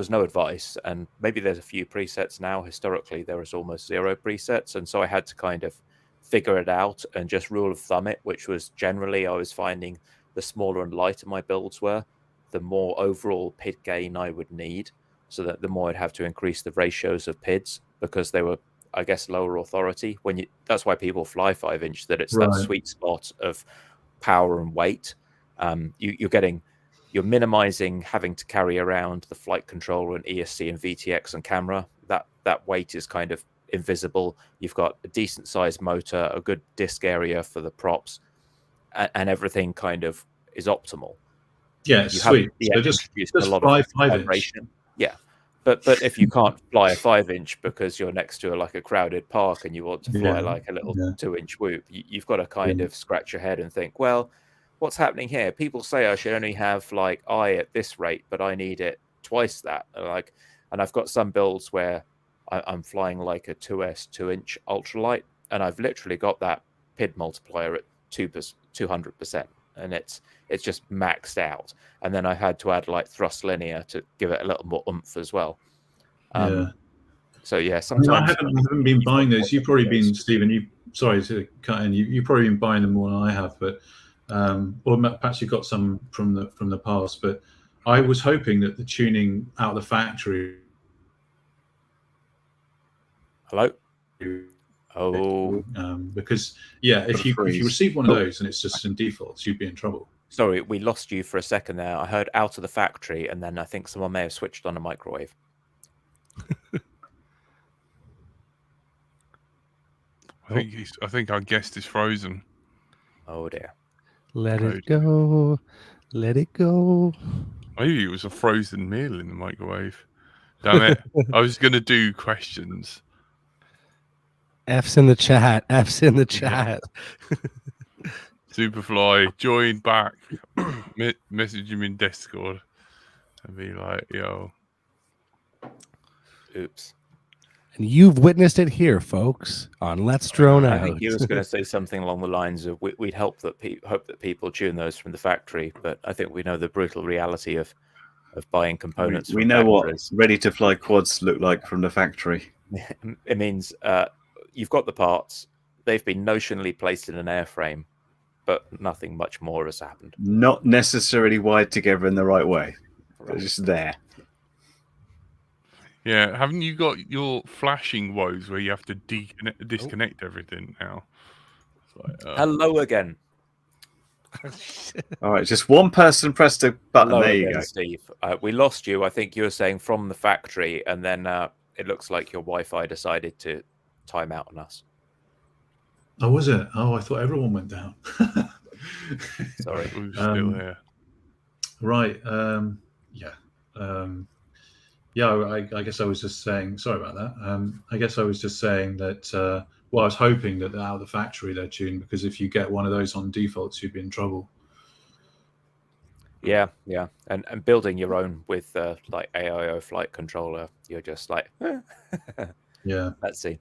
B: no advice, and maybe there's a few presets now. Historically, there was almost 0 presets, and so I had to kind of figure it out and just rule of thumb it, which was generally I was finding the smaller and lighter my builds were, the more overall PID gain I would need, so that the more I'd have to increase the ratios of PIDs, because they were, I guess, lower authority. That's why people fly 5-inch, that it's that sweet spot of power and weight. You're minimizing having to carry around the flight controller and ESC and VTX and camera. That weight is kind of invisible. You've got a decent sized motor, a good disc area for the props, and everything kind of is optimal.
D: Yeah,
B: You
D: sweet.
B: haven't yet
D: So just
B: introduced a lot
D: fly
B: of
D: 5-inch.
B: vibration. Yeah, but if you can't fly a 5-inch because you're next to like a crowded park and you want to fly like a little 2-inch whoop, you've got to kind of scratch your head and think, well, what's happening here? People say I should only have like I at this rate, but I need it twice that. And I've got some builds where I'm flying like a 2S 2-inch ultralight, and I've literally got that PID multiplier at 200%, and it's just maxed out. And then I had to add like thrust linear to give it a little more oomph as well. So yeah, sometimes
D: I haven't been buying those. You've probably been, Stephen. Sorry to cut in. You've probably been buying them more than I have, but or perhaps you got some from the past. But I was hoping that the tuning out of the factory.
B: Hello. Oh,
D: because if you receive one of those and it's just in defaults, you'd be in trouble.
B: Sorry, we lost you for a second there. I heard out of the factory, and then I think someone may have switched on a microwave.
A: I think our guest is frozen.
B: Oh dear.
E: Let it go. Let it go.
A: Maybe it was a frozen meal in the microwave. Damn it. I was going to do questions.
E: F's in the chat. F's in the chat.
A: Supafly, join back. Message him in Discord and be like, yo.
B: Oops.
E: And you've witnessed it here, folks, on Let's Drone Out.
B: I think he was going to say something along the lines of we'd hope that people tune those from the factory, but I think we know the brutal reality of buying components.
C: We know what ready-to-fly quads look like from the factory.
B: It means you've got the parts. They've been notionally placed in an airframe, but nothing much more has happened.
C: Not necessarily wired together in the right way. They're just there.
A: Yeah, haven't you got your flashing woes where you have to disconnect everything now? It's like,
B: hello again.
C: All right, just one person pressed the button.
B: Hello
C: there you
B: again,
C: go.
B: Steve. We lost you. I think you were saying from the factory, and then it looks like your Wi-Fi decided to time out on us.
D: Oh, was it? Oh, I thought everyone went down.
B: Sorry.
A: We're still here.
D: Right. I guess I was just saying, sorry about that. I guess I was just saying that, I was hoping that out of the factory they're tuned, because if you get one of those on defaults, you'd be in trouble.
B: Yeah. And building your own with like AIO flight controller, you're just like,
D: yeah.
B: Let's see.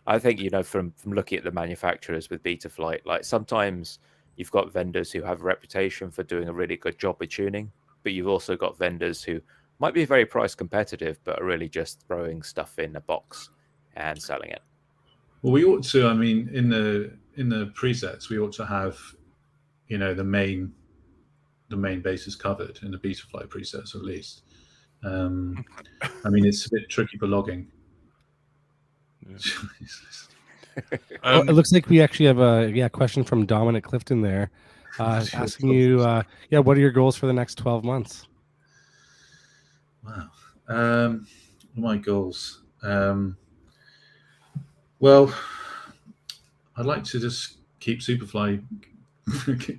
B: I think, from looking at the manufacturers with Betaflight, like sometimes you've got vendors who have a reputation for doing a really good job with tuning, but you've also got vendors who might be very price competitive, but are really just throwing stuff in a box and selling it.
D: Well, we ought to. I mean, in the presets, we ought to have, the main bases covered in the Betafly presets at least. I mean, it's a bit tricky for logging.
E: Yeah. It looks like we actually have a question from Dominic Clifton there, asking you, what are your goals for the next 12 months?
D: Wow. My goals. Well, I'd like to just keep Supafly,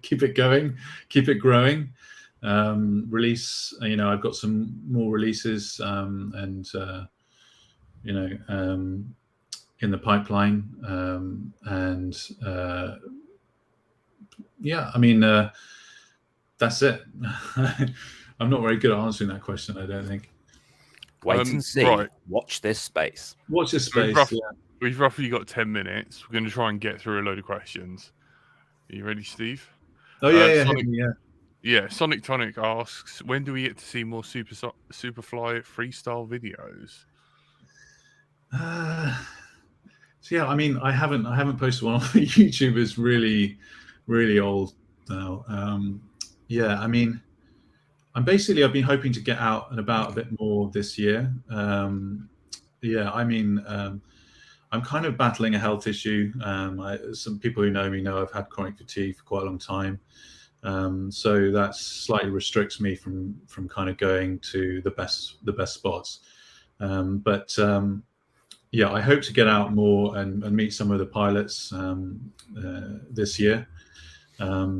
D: keep it going, keep it growing. Release. I've got some more releases, in the pipeline. That's it. I'm not very good at answering that question, I don't think.
B: Wait and see.
A: Right.
B: Watch this space.
D: Watch this space.
A: We've roughly got 10 minutes. We're going to try and get through a load of questions. Are you ready, Steve?
D: Oh, yeah,
A: Sonic,
D: yeah.
A: Yeah, Sonic Tonic asks, when do we get to see more Supafly freestyle videos?
D: I mean, I haven't posted one on YouTube. It's really, really old now. I mean, I've been hoping to get out and about a bit more this year. I'm kind of battling a health issue. Some people who know me know I've had chronic fatigue for quite a long time. So that slightly restricts me from kind of going to the best spots. I hope to get out more and meet some of the pilots this year.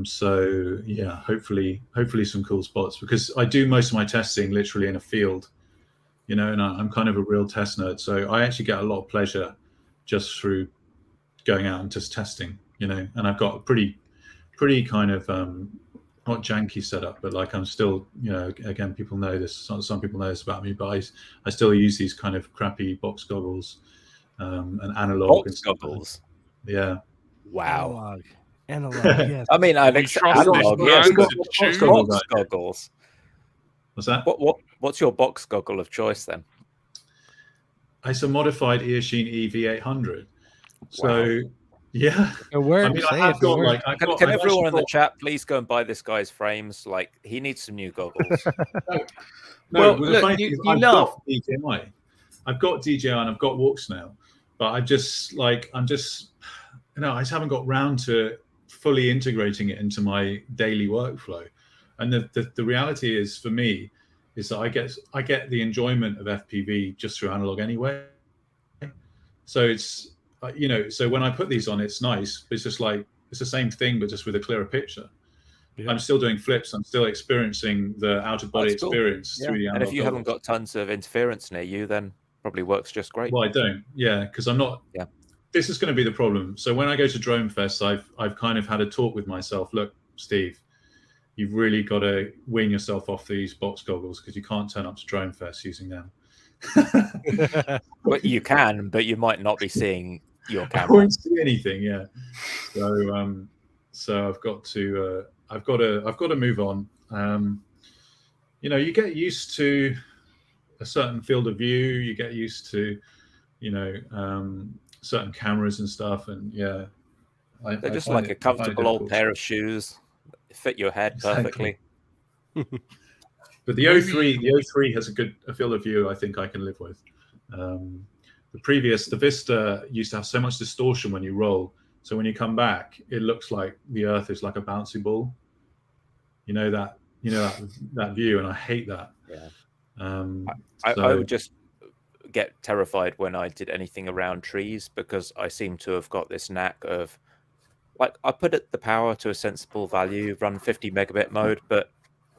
D: So yeah, hopefully some cool spots, because I do most of my testing literally in a field, and I'm kind of a real test nerd. So I actually get a lot of pleasure just through going out and just testing, and I've got a pretty kind of not janky setup, but like I'm still, again, people know this, some people know this about me, but I still use these kind of crappy box goggles and analog
B: Box
D: and
B: goggles.
D: Yeah.
B: Wow.
E: Analog. Yes.
B: I mean, I'd
A: We
B: accept
A: trust this
B: analog.
A: man
B: Yes,
A: to
B: but
A: choose.
B: box goggles.
D: What's that?
B: What's your box goggle of choice then?
D: It's a modified Eoshine EV800. So yeah,
E: It works.
D: I mean, I
E: Say
D: have
E: it,
D: got
E: it
D: like,
E: works.
B: Can everyone in the chat please go and buy this guy's frames? Like, he needs some new goggles.
D: No,
C: Well,
D: the
C: look,
D: funny
C: you
D: thing is
C: laugh.
D: got DJI. I've got DJI and I've got Walk Snail, but I just I just haven't got round to fully integrating it into my daily workflow. And the reality is, for me, is that I get the enjoyment of FPV just through analog anyway. So it's so when I put these on, it's nice, but it's just like it's the same thing but just with a clearer picture. Yeah. I'm still doing flips. I'm still experiencing the out-of-body experience through the analog.
B: And if you haven't got tons of interference near you, then probably works just great.
D: Well, I don't. Yeah, because I'm not.
B: Yeah.
D: This is going to be the problem. So when I go to Drone Fest, I've kind of had a talk with myself. Look, Steve, you've really got to wean yourself off these box goggles because you can't turn up to Drone Fest using them.
B: But you can, but you might not be seeing your camera.
D: I won't see anything. Yeah. So I've got to move on. You get used to a certain field of view. You get used to, certain cameras and stuff. And yeah,
B: they're just like a comfortable old pair of shoes. They fit your head perfectly.
D: But the O3 has a field of view I think I can live with. The Vista used to have so much distortion when you roll. So when you come back, it looks like the Earth is like a bouncy ball. That view, and I hate that.
B: Yeah. I would just get terrified when I did anything around trees, because I seem to have got this knack of, like, I put the power to a sensible value, run 50 megabit mode,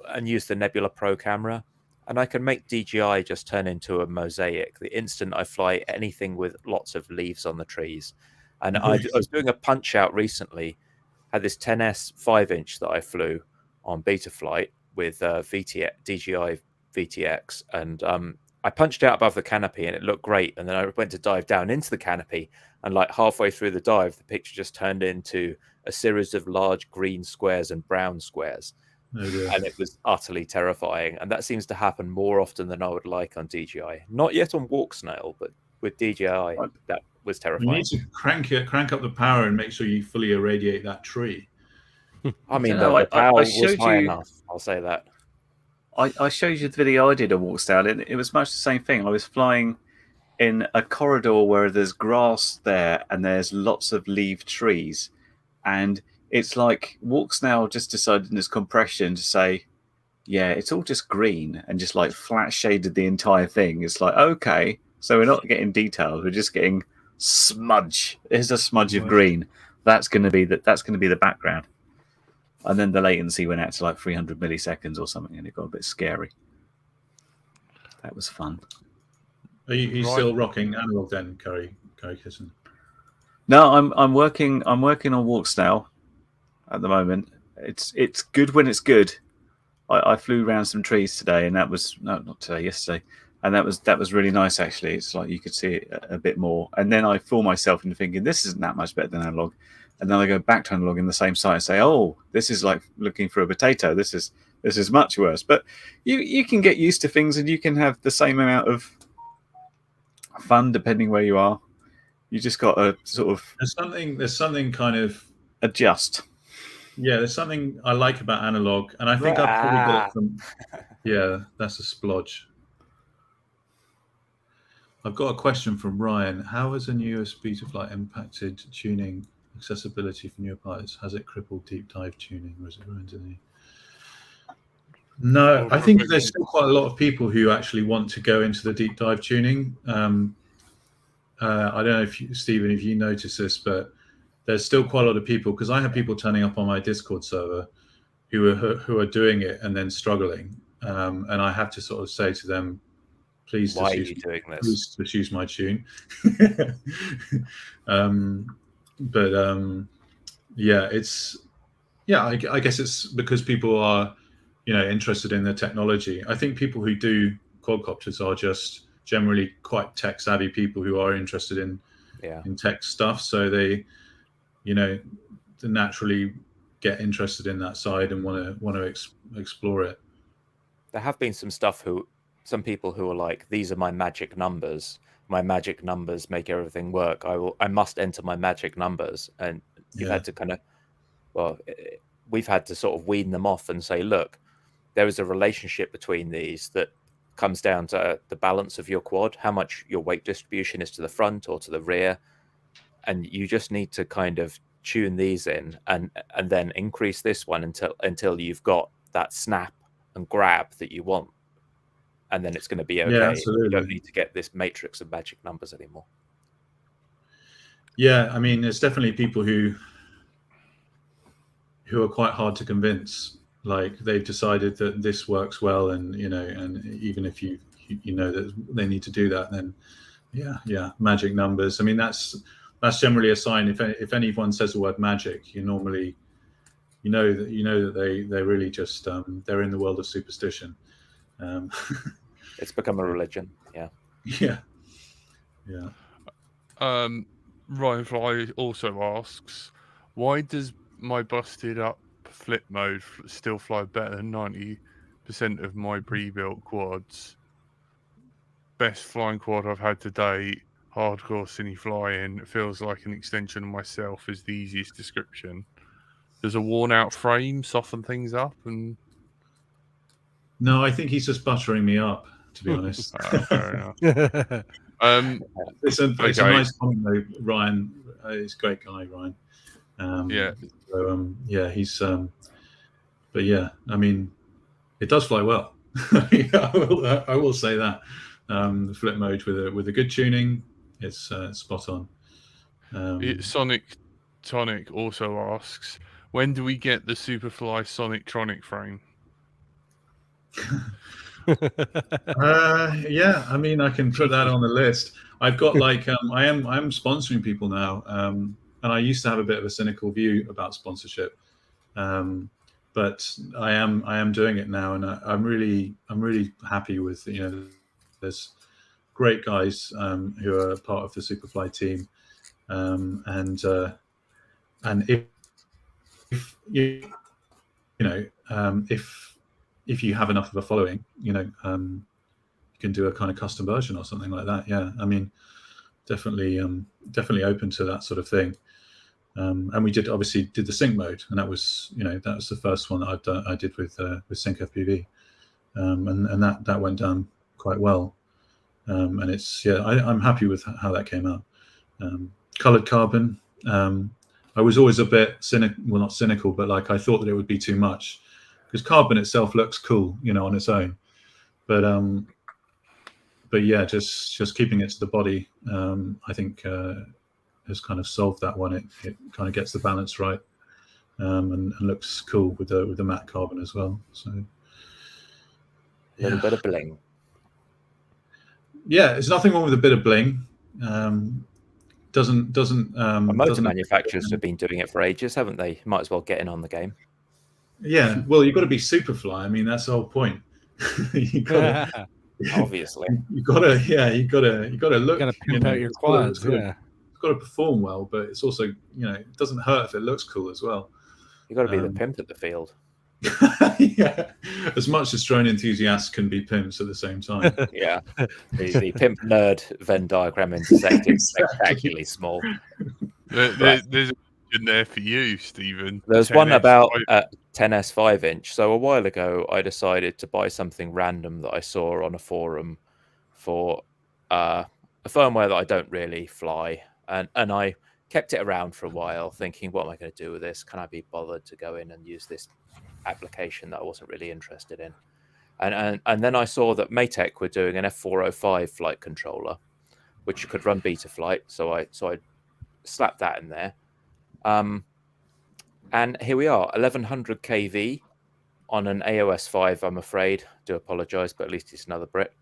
B: and use the Nebula Pro camera, and I can make DJI just turn into a mosaic the instant I fly anything with lots of leaves on the trees. And I was doing a punch out recently, had this 10S 5-inch that I flew on beta flight with DJI VTX, and I punched out above the canopy and it looked great, and then I went to dive down into the canopy, and like halfway through the dive the picture just turned into a series of large green squares and brown squares. And it was utterly terrifying, and that seems to happen more often than I would like on DJI. Not yet on Walk Snail, but with DJI that was terrifying.
D: You need to crank up the power and make sure you fully irradiate that tree.
B: I mean, the power was high enough, I'll say that.
C: I showed you the video I did on Walk Snail, and it was much the same thing. I was flying in a corridor where there's grass there and there's lots of leaf trees, and it's like Walk Snail just decided in its compression to say, yeah, it's all just green, and just like flat shaded the entire thing. It's like, okay, so we're not getting details, we're just getting smudge. There's a smudge of green. That's going to be the background. And then the latency went out to like 300 milliseconds or something, and it got a bit scary. That was fun.
D: Are you still rocking analog then, Curry Kitten?
C: No, I'm working on Walk Snail at the moment. It's good when it's good. I flew around some trees today, and that was not today, yesterday, and that was really nice actually. It's like you could see it a bit more, and then I fool myself into thinking this isn't that much better than analog. And then I go back to analog in the same site and say, "Oh, this is like looking for a potato. This is much worse." But you can get used to things, and you can have the same amount of fun depending where you are. You just got to sort of
D: there's something kind of
C: adjust.
D: Yeah, there's something I like about analog, and I think I've probably got it from. Yeah, that's a splodge. I've got a question from Ryan. How has a new Supafly impacted tuning accessibility for newer pilots? Has it crippled deep dive tuning, or has it ruined any? No, I think there's still quite a lot of people who actually want to go into the deep dive tuning. I don't know if Stephen, if you notice this, but there's still quite a lot of people, because I have people turning up on my Discord server who are doing it and then struggling, and I have to sort of say to them, please
B: Why are
D: just
B: you doing this?
D: please just use my tune. Yeah, I guess it's because people are, interested in the technology. I think people who do quadcopters are just generally quite tech savvy people who are interested in tech stuff, so they naturally get interested in that side and want to explore it.
B: There have been some people who are like, these are my magic numbers. My magic numbers make everything work. I must enter my magic numbers. And you've had to we've had to sort of wean them off and say, look, there is a relationship between these that comes down to the balance of your quad, how much your weight distribution is to the front or to the rear. And you just need to kind of tune these in and then increase this one until you've got that snap and grab that you want. And then it's going to be okay.
D: Yeah, absolutely.
B: You don't need to get this matrix of magic numbers anymore.
D: Yeah, I mean, there's definitely people who are quite hard to convince. Like, they've decided that this works well, and and even if you know that they need to do that, then magic numbers. I mean, that's generally a sign. If anyone says the word magic, you normally that they really just they're in the world of superstition.
B: It's become a religion. Yeah.
A: Ryan Fly also asks, why does my busted up flip mode still fly better than 90% of my pre-built quads? Best flying quad I've had to date, hardcore cine flying. It feels like an extension of myself is the easiest description. Does a worn out frame soften things up? And
D: no, I think he's just buttering me up, to be honest.
A: Fair enough.
D: It's a nice comment though, Ryan. He's a great guy, Ryan. He's but yeah, I mean, it does fly well. I will say that. The flip mode with a good tuning, it's spot on.
A: Sonic Tonic also asks, when do we get the Supafly Sonic Tronic frame?
D: I mean, I can put that on the list. I've got like I am sponsoring people now, and I used to have a bit of a cynical view about sponsorship, but I am doing it now, and I'm really happy with there's great guys who are part of the Supafly team, and if you have enough of a following, you can do a kind of custom version or something like that. Yeah, I mean, definitely open to that sort of thing. And we obviously did the sync mode, and that was the first one that I did with SupaflyFPV, and that went down quite well. And it's I'm happy with how that came out. Colored carbon. I was always a bit not cynical, but like I thought that it would be too much, because carbon itself looks cool, on its own. But yeah, just keeping it to the body, I think has kind of solved that one. It kind of gets the balance right, and looks cool with the matte carbon as well. So
B: a little bit of bling.
D: Yeah, there's nothing wrong with a bit of bling.
B: Motor manufacturers have been doing it for ages, haven't they? Might as well get in on the game.
D: Yeah, well, you've got to be Supafly. I mean, that's the whole point.
B: Obviously,
D: you got to look.
E: You got to pimp out your quads.
D: It's got to perform well, but it's also it doesn't hurt if it looks cool as well.
B: You got to be the pimp at the field.
D: Yeah, as much as drone enthusiasts can be pimps at the same time.
B: Yeah, the pimp nerd Venn diagram intersecting spectacularly small.
A: There's a question there for you, Stephen.
B: There's one about 10s 5-inch. So a while ago, I decided to buy something random that I saw on a forum for a firmware that I don't really fly, and I kept it around for a while, thinking, what am I going to do with this? Can I be bothered to go in and use this application that I wasn't really interested in? And then I saw that Maytech were doing an EP405 flight controller, which could run Betaflight. So I slapped that in there, And here we are, 1100 kV on an AOS 5, I'm afraid. Do apologize, but at least it's another Brit.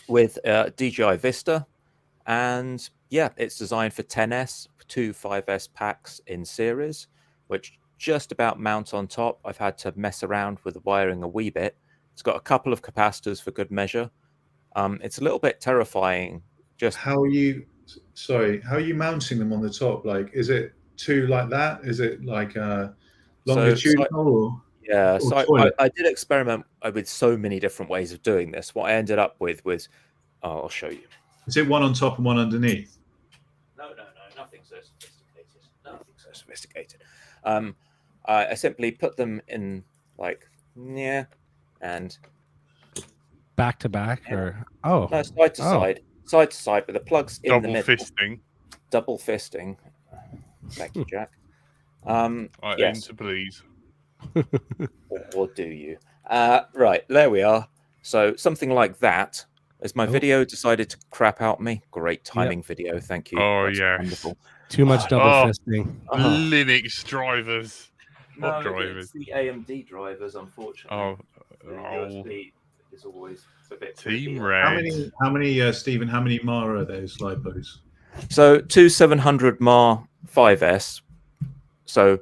B: With DJI Vista. And yeah, it's designed for 10S, 2 5S packs in series, which just about mount on top. I've had to mess around with the wiring a wee bit. It's got a couple of capacitors for good measure. It's a little bit terrifying. Just
D: how are you mounting them on the top? Like, is it two like that? Is it like longitudinal?
B: Yeah,
D: or
B: so
D: toilet?
B: I did experiment with so many different ways of doing this. What I ended up with was, I'll show you.
D: Is it one on top and one underneath?
B: No, nothing so sophisticated. Nothing so sophisticated. I simply put them in like, and
E: Back to back, or
B: no, side to side, with the plugs in the middle. Double fisting. Thank you, Jack.
A: I aim
B: yes.
A: to please.
B: or do you? Right, there we are. So something like that. As my video decided to crap out me. Great timing video, thank you.
A: Oh,
B: That's
A: yes.
B: wonderful.
E: too much double fisting.
A: Linux drivers.
B: No,
A: What drivers?
B: it's the AMD drivers, unfortunately. The
A: Oh.
B: USB is always a bit
A: Team
B: tricky.
A: Red.
D: How many, Stephen? How many MAR are those lipos?
B: So two 700 MAR 5S. So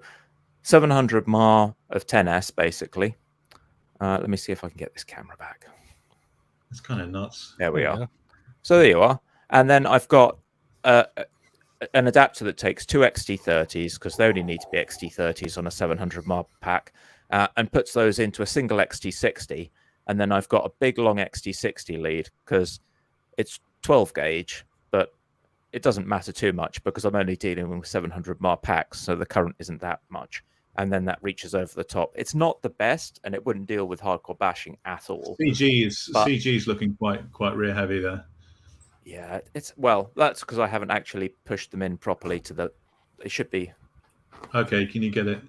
B: 700 MAR of 10S, basically. Let me see if I can get this camera back.
D: That's kind of nuts.
B: There we are. So there you are. And then I've got an adapter that takes two XT30s, because they only need to be XT30s on a 700 MAR pack, and puts those into a single XT60. And then I've got a big long XT60 lead, because it's 12 gauge, but it doesn't matter too much because I'm only dealing with 700 MAR packs, so the current isn't that much. And then that reaches over the top. It's not the best, and it wouldn't deal with hardcore bashing at all.
D: CG's looking quite rear heavy there.
B: Yeah, that's because I haven't actually pushed them in properly to the. They should be.
D: Okay, can you get it?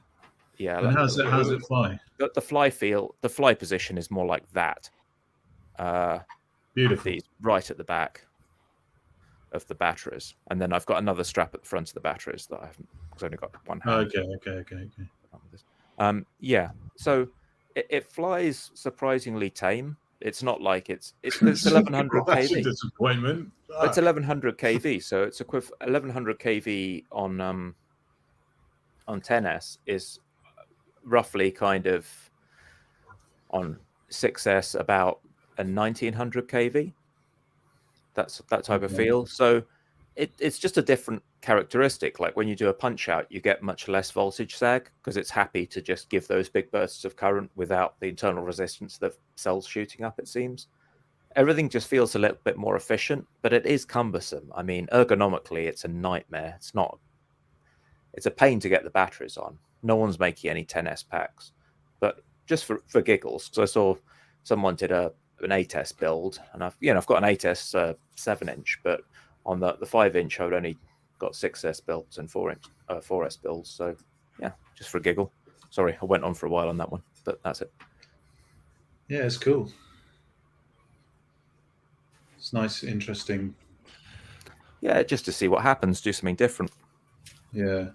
B: Yeah.
D: And how's it fly?
B: The fly position is more like that.
D: Beautiful.
B: Right at the back of the batteries, and then I've got another strap at the front of the batteries that I haven't. I've only got one hand.
D: Okay.
B: Yeah. So it flies surprisingly tame. It's not like it's 1100
D: That's a
B: kV.
D: disappointment.
B: It's 1100 kV, so it's 1100 kV on 10S is roughly kind of on 6S about a 1900 kV. That's that type of feel. So it's just a different characteristic. Like when you do a punch out, you get much less voltage sag because it's happy to just give those big bursts of current without the internal resistance of the cells shooting up, it seems. Everything just feels a little bit more efficient, but it is cumbersome. I mean, ergonomically, it's a nightmare. It's a pain to get the batteries on. No one's making any 10S packs, but just for giggles, because I saw someone did an 8S build, and I've got an 8S 7-inch, but on the 5-inch, I've only got 6S builds and 4S builds. So yeah, just for a giggle. Sorry, I went on for a while on that one, but that's it.
D: Yeah, it's cool. It's nice, interesting.
B: Yeah, just to see what happens, do something different.
D: Yeah.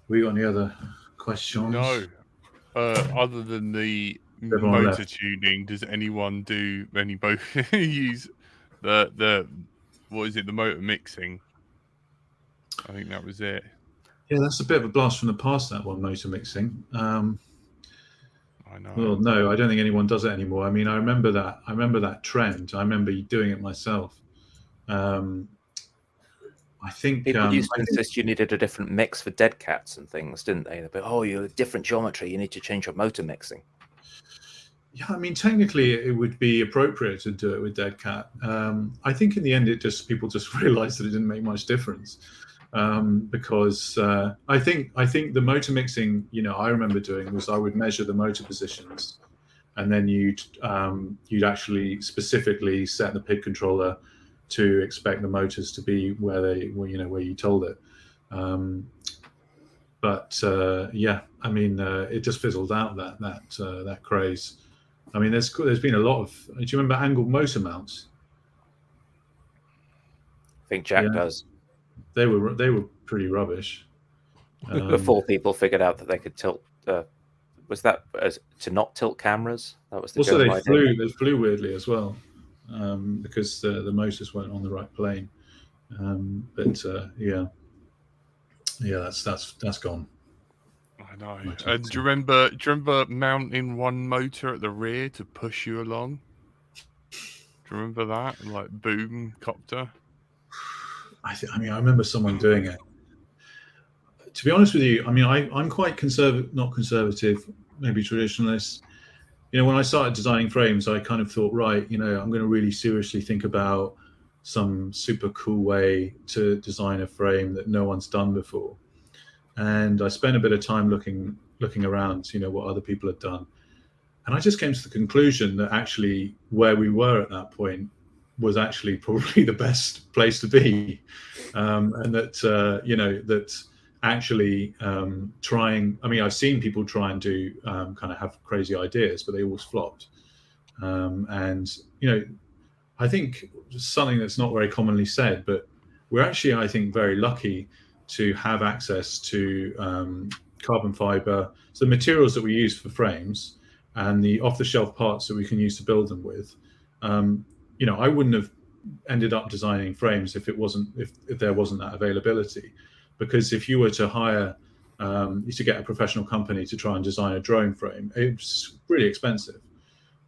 D: We got any other questions?
A: No. Other than the motor tuning, does anyone use the what is it, the motor mixing? I think that was it.
D: Yeah, that's a bit of a blast from the past, that one, motor mixing.
A: I know.
D: Well, no, I don't think anyone does it anymore. I mean, I remember that trend. I remember doing it myself. I think
B: people used to insist you needed a different mix for dead cats and things, didn't they? But you're a different geometry. You need to change your motor mixing.
D: Yeah, I mean, technically, it would be appropriate to do it with dead cat. I think in the end, people just realised that it didn't make much difference because I think the motor mixing, I remember doing was I would measure the motor positions, and then you'd actually specifically set the PID controller to expect the motors to be where you told it. Yeah, I mean, it just fizzled out that craze. I mean, there's been a lot of. Do you remember angled motor mounts?
B: I think Jack does.
D: They were pretty rubbish.
B: Before people figured out that they could tilt, was that to not tilt cameras? That was the
D: Also,
B: general idea.
D: they flew weirdly as well, because the motors weren't on the right plane. Yeah, that's gone.
A: I know. And do you remember mounting one motor at the rear to push you along? Do you remember that? Like boom copter?
D: I remember someone doing it. To be honest with you, I mean, I'm quite not conservative, maybe traditionalist. You know, when I started designing frames, I kind of thought, right, you know, I'm going to really seriously think about some super cool way to design a frame that no one's done before. And I spent a bit of time looking around, you know, what other people had done. And I just came to the conclusion that actually where we were at that point was actually probably the best place to be. And that, you know, that actually trying, I mean, I've seen people try and do kind of have crazy ideas, but they always flopped. And, you know, I think something that's not very commonly said, but we're actually, I think, very lucky to have access to carbon fiber, so the materials that we use for frames and the off-the-shelf parts that we can use to build them with. You know, I wouldn't have ended up designing frames if there wasn't that availability, because if you were to hire to get a professional company to try and design a drone frame, it's really expensive.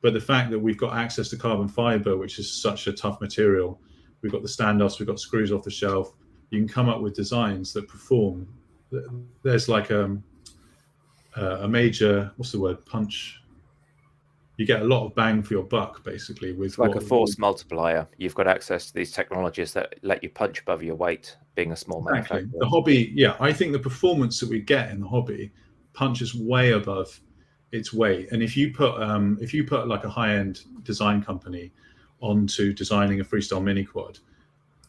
D: But the fact that we've got access to carbon fiber, which is such a tough material, we've got the standoffs, we've got screws off the shelf, you can come up with designs that perform. There's like a major, what's the word, punch. You get a lot of bang for your buck, basically. With
B: like a force multiplier. You've got access to these technologies that let you punch above your weight, being a small manufacturer.
D: The hobby, yeah, I think the performance that we get in the hobby punches way above its weight. And if you put like a high-end design company onto designing a freestyle mini quad,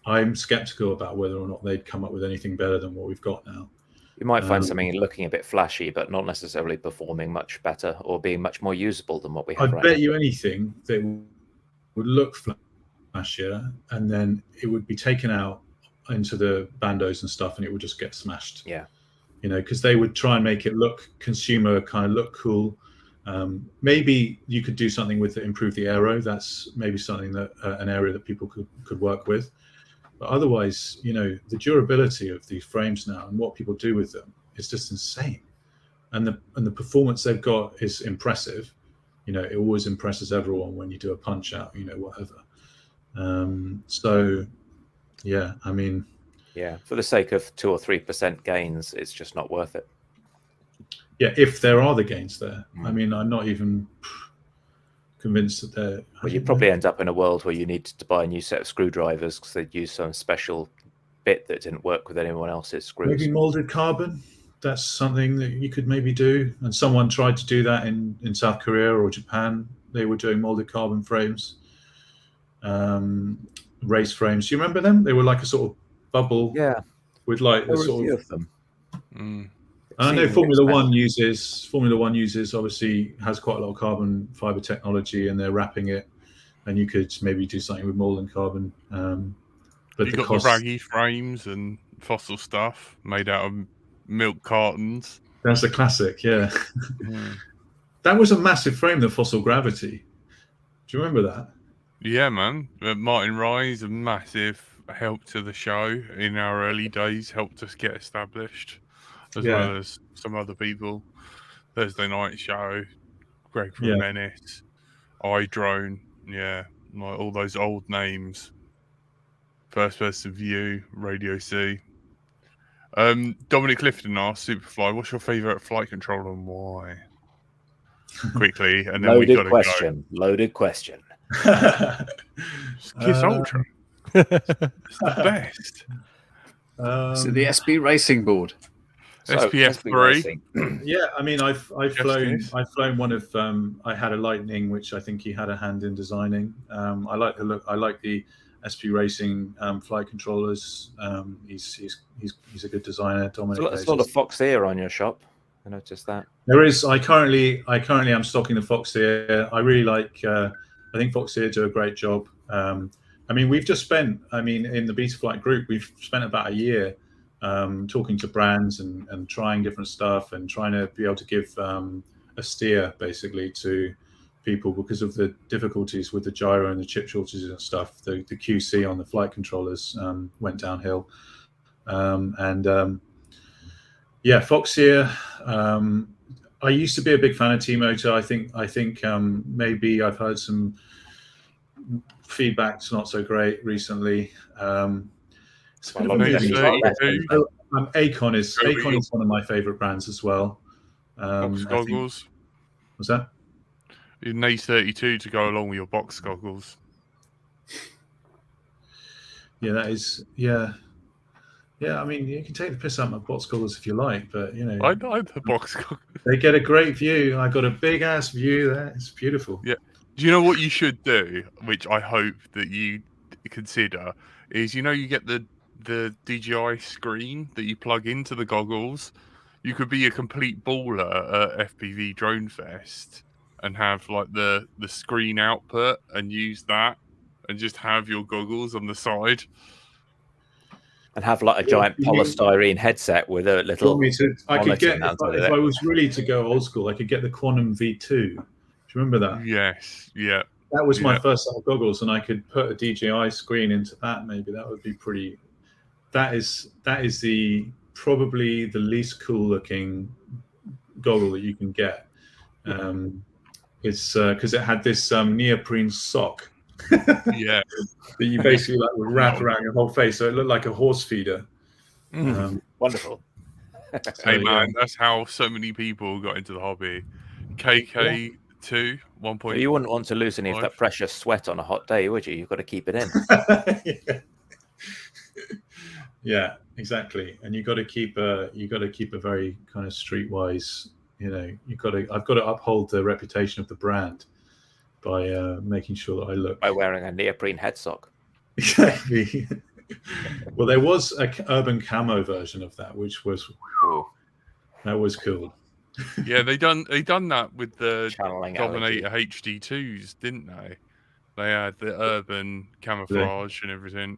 D: I'm skeptical about whether or not they'd come up with anything better than what we've got now.
B: You might find something looking a bit flashy, but not necessarily performing much better or being much more usable than what we have right now.
D: I bet you anything that would look flashier, and then it would be taken out into the bandos and stuff, and it would just get smashed.
B: Yeah.
D: You know, because they would try and make it look consumer, kind of look cool. Maybe you could do something with it, improve the aero. That's maybe something that an area that people could work with. But otherwise, you know, the durability of these frames now and what people do with them is just insane. And the performance they've got is impressive. You know, it always impresses everyone when you do a punch out, you know, whatever. So, yeah, I mean.
B: Yeah, for the sake of 2 or 3% gains, it's just not worth it.
D: Yeah, if there are the gains there. I mean, I'm not even convinced that they're.
B: Well, you'd probably end up in a world where you need to buy a new set of screwdrivers because they'd use some special bit that didn't work with anyone else's screws.
D: Maybe molded carbon. That's something that you could maybe do. And someone tried to do that in South Korea or Japan. They were doing molded carbon frames, race frames. Do you remember them? They were like a sort of bubble.
B: Yeah.
D: With like
B: there
D: the
B: were
D: sort
B: a few
D: of
B: them.
D: And I know Formula One uses obviously has quite a lot of carbon fiber technology, and they're wrapping it, and you could maybe do something with molded carbon. But
A: you've got the raggy frames and fossil stuff made out of milk cartons.
D: That's a classic, yeah. That was a massive frame, the Fossil Gravity. Do you remember that?
A: Yeah, man. Martin Rye's a massive help to the show in our early days, helped us get established, as well as some other people. Thursday Night Show, Greg from Menace, iDrone, like all those old names. First Person View, Radio C. Dominic Clifton asked Superfly, what's your favourite flight controller and why? Quickly, and then we got to go.
B: Loaded question.
A: Kiss Ultra. It's the best.
C: So the SB Racing board.
A: SPF3.
D: Yeah, I mean, I've flown one of. I had a Lightning, which I think he had a hand in designing. I like the look. I like the SP Racing flight controllers. He's a good designer. Dominic.
B: There's a lot of Fox Ear on your shop. I noticed that.
D: There is. I currently am stocking the Fox Ear. I really like. I think Fox Ear do a great job. I mean, we've just spent. I mean, in the Betaflight group, we've spent about a year talking to brands and trying different stuff and trying to be able to give a steer basically to people because of the difficulties with the gyro and the chip shortages and stuff. The QC on the flight controllers went downhill. Yeah, Foxier. I used to be a big fan of T-Motor. I think maybe I've heard some feedback's not so great recently. It's
B: Well, a lot of
A: Nice,
B: Japanese
D: Acon is one of my favorite brands as well.
A: box goggles.
D: What's that?
A: Your Nace 32 to go along with your box goggles.
D: Yeah, that is. Yeah. I mean, you can take the piss out of my box goggles if you like, but you know,
A: I like the box goggles.
D: they get a great view. I got a big ass view there. It's beautiful.
A: Yeah. Do you know what you should do, which I hope that you consider, is you get the DJI screen that you plug into the goggles. You could be a complete baller at FPV Drone Fest and have like the screen output and use that and just have your goggles on the side.
B: and have like a giant polystyrene headset with a little.
D: I could get
B: monitor
D: if I was really to go old school, I could get the Quantum V2. Do you remember that?
A: Yes. Yeah.
D: That was my first set of goggles, and I could put a DJI screen into that. Maybe that would be pretty. That is probably the least cool looking goggle that you can get. It's because it had this neoprene sock.
A: Yeah.
D: That you basically like would wrap around your whole face, so it looked like a horse feeder.
B: Wonderful.
A: Hey man, that's how so many people got into the hobby. KK2 1.5.
B: You wouldn't want to lose any of that precious sweat on a hot day, would you? You've got to keep it in.
D: Yeah, exactly. And you got to keep a very kind of streetwise. I've got to uphold the reputation of the brand by making sure that I look
B: by wearing a neoprene head sock.
D: Exactly. Well, there was a urban camo version of that, which was that was cool.
A: Yeah, they done that with the
B: Channeling
A: Dominator HD2s, didn't they? They had the urban camouflage and everything.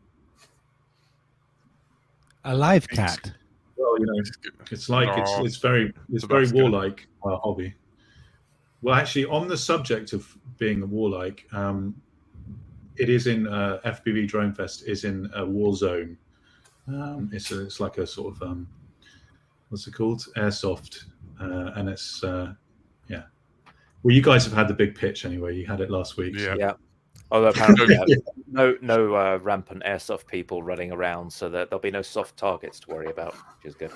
E: A live cat.
D: Well, it's like it's very warlike hobby. Well, actually, on the subject of being a warlike, it is in FPV Drone Fest is in a war zone. It's like a sort of what's it called? Airsoft, and it's yeah. Well, you guys have had the big pitch anyway. You had it last week.
B: Yeah. Although apparently no rampant airsoft people running around, so that there'll be no soft targets to worry about, which is good.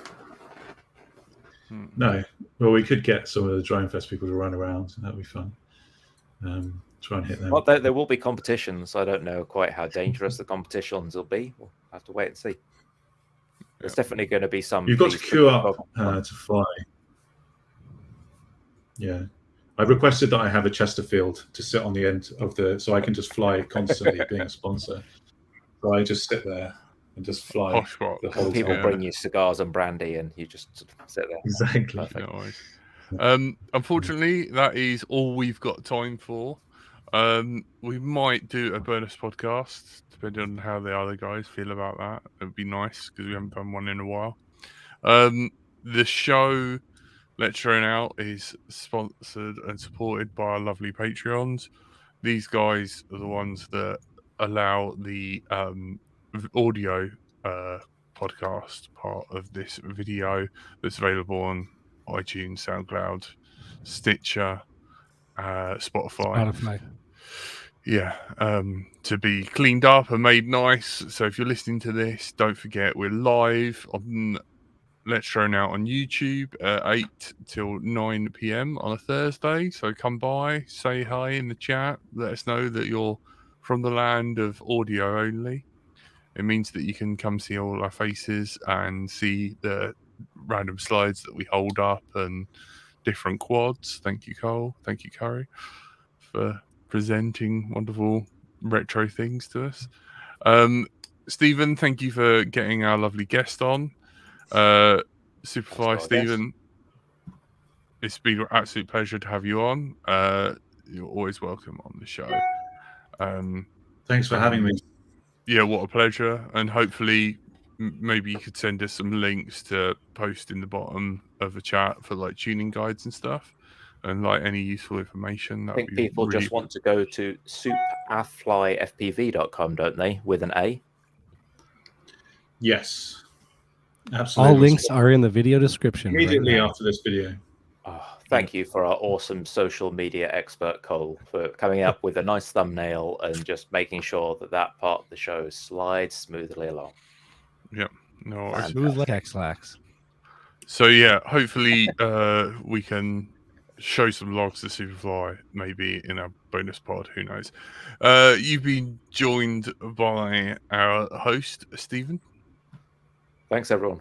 D: No, well, we could get some of the Drone Fest people to run around, and that'd be fun. Try and hit them.
B: Well, there will be competitions. I don't know quite how dangerous the competitions will be. We'll have to wait and see. There's definitely going to be some.
D: You've got to queue up to fly. Yeah. I've requested that I have a Chesterfield to sit on the end of so I can just fly constantly, being a sponsor. So I just sit there and just fly the whole
B: People
D: time.
B: bring you cigars and brandy, and you just sit there.
D: Exactly.
A: Unfortunately, that is all we've got time for. We might do a bonus podcast, depending on how the other guys feel about that. It would be nice because we haven't done one in a while. The show Let's Drone Out is sponsored and supported by our lovely Patreons. These guys are the ones that allow the audio podcast part of this video that's available on iTunes, SoundCloud, Stitcher, Spotify. Yeah, to be cleaned up and made nice. So if you're listening to this, don't forget we're live on Let's Drone Out on YouTube at 8 till 9 p.m. on a Thursday. So come by, say hi in the chat, let us know that you're from the land of audio only. It means that you can come see all our faces and see the random slides that we hold up and different quads. Thank you, Cole. Thank you, Curry, for presenting wonderful retro things to us. Stephen, thank you for getting our lovely guest on. Supafly, Stephen, it's been an absolute pleasure to have you on. You're always welcome on the show.
D: Thanks for having me.
A: Yeah, what a pleasure. And hopefully maybe you could send us some links to post in the bottom of the chat for like tuning guides and stuff, and like any useful information.
B: I think people just want to go to SupaflyFPV.com, don't they, with an A?
D: Yes, absolutely.
E: All links are in the video description.
D: Immediately
E: right
D: after this video.
B: Oh, thank you for our awesome social media expert, Cole, for coming up with a nice thumbnail and just making sure that that part of the show slides smoothly along.
A: Yeah, no worries.
E: Smooth like X-Lax.
A: So yeah, hopefully we can show some logs to Superfly maybe in a bonus pod. Who knows? You've been joined by our host Stephen.
B: Thanks, everyone.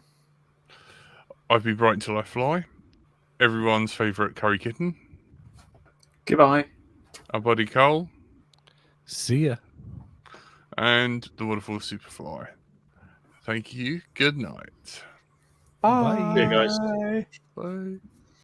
A: I've been Bright Until I Fly. Everyone's favourite curry kitten.
C: Goodbye.
A: Our buddy Cole.
E: See ya.
A: And the wonderful Superfly. Thank you. Good night.
E: Bye.
D: See you guys.
A: Bye.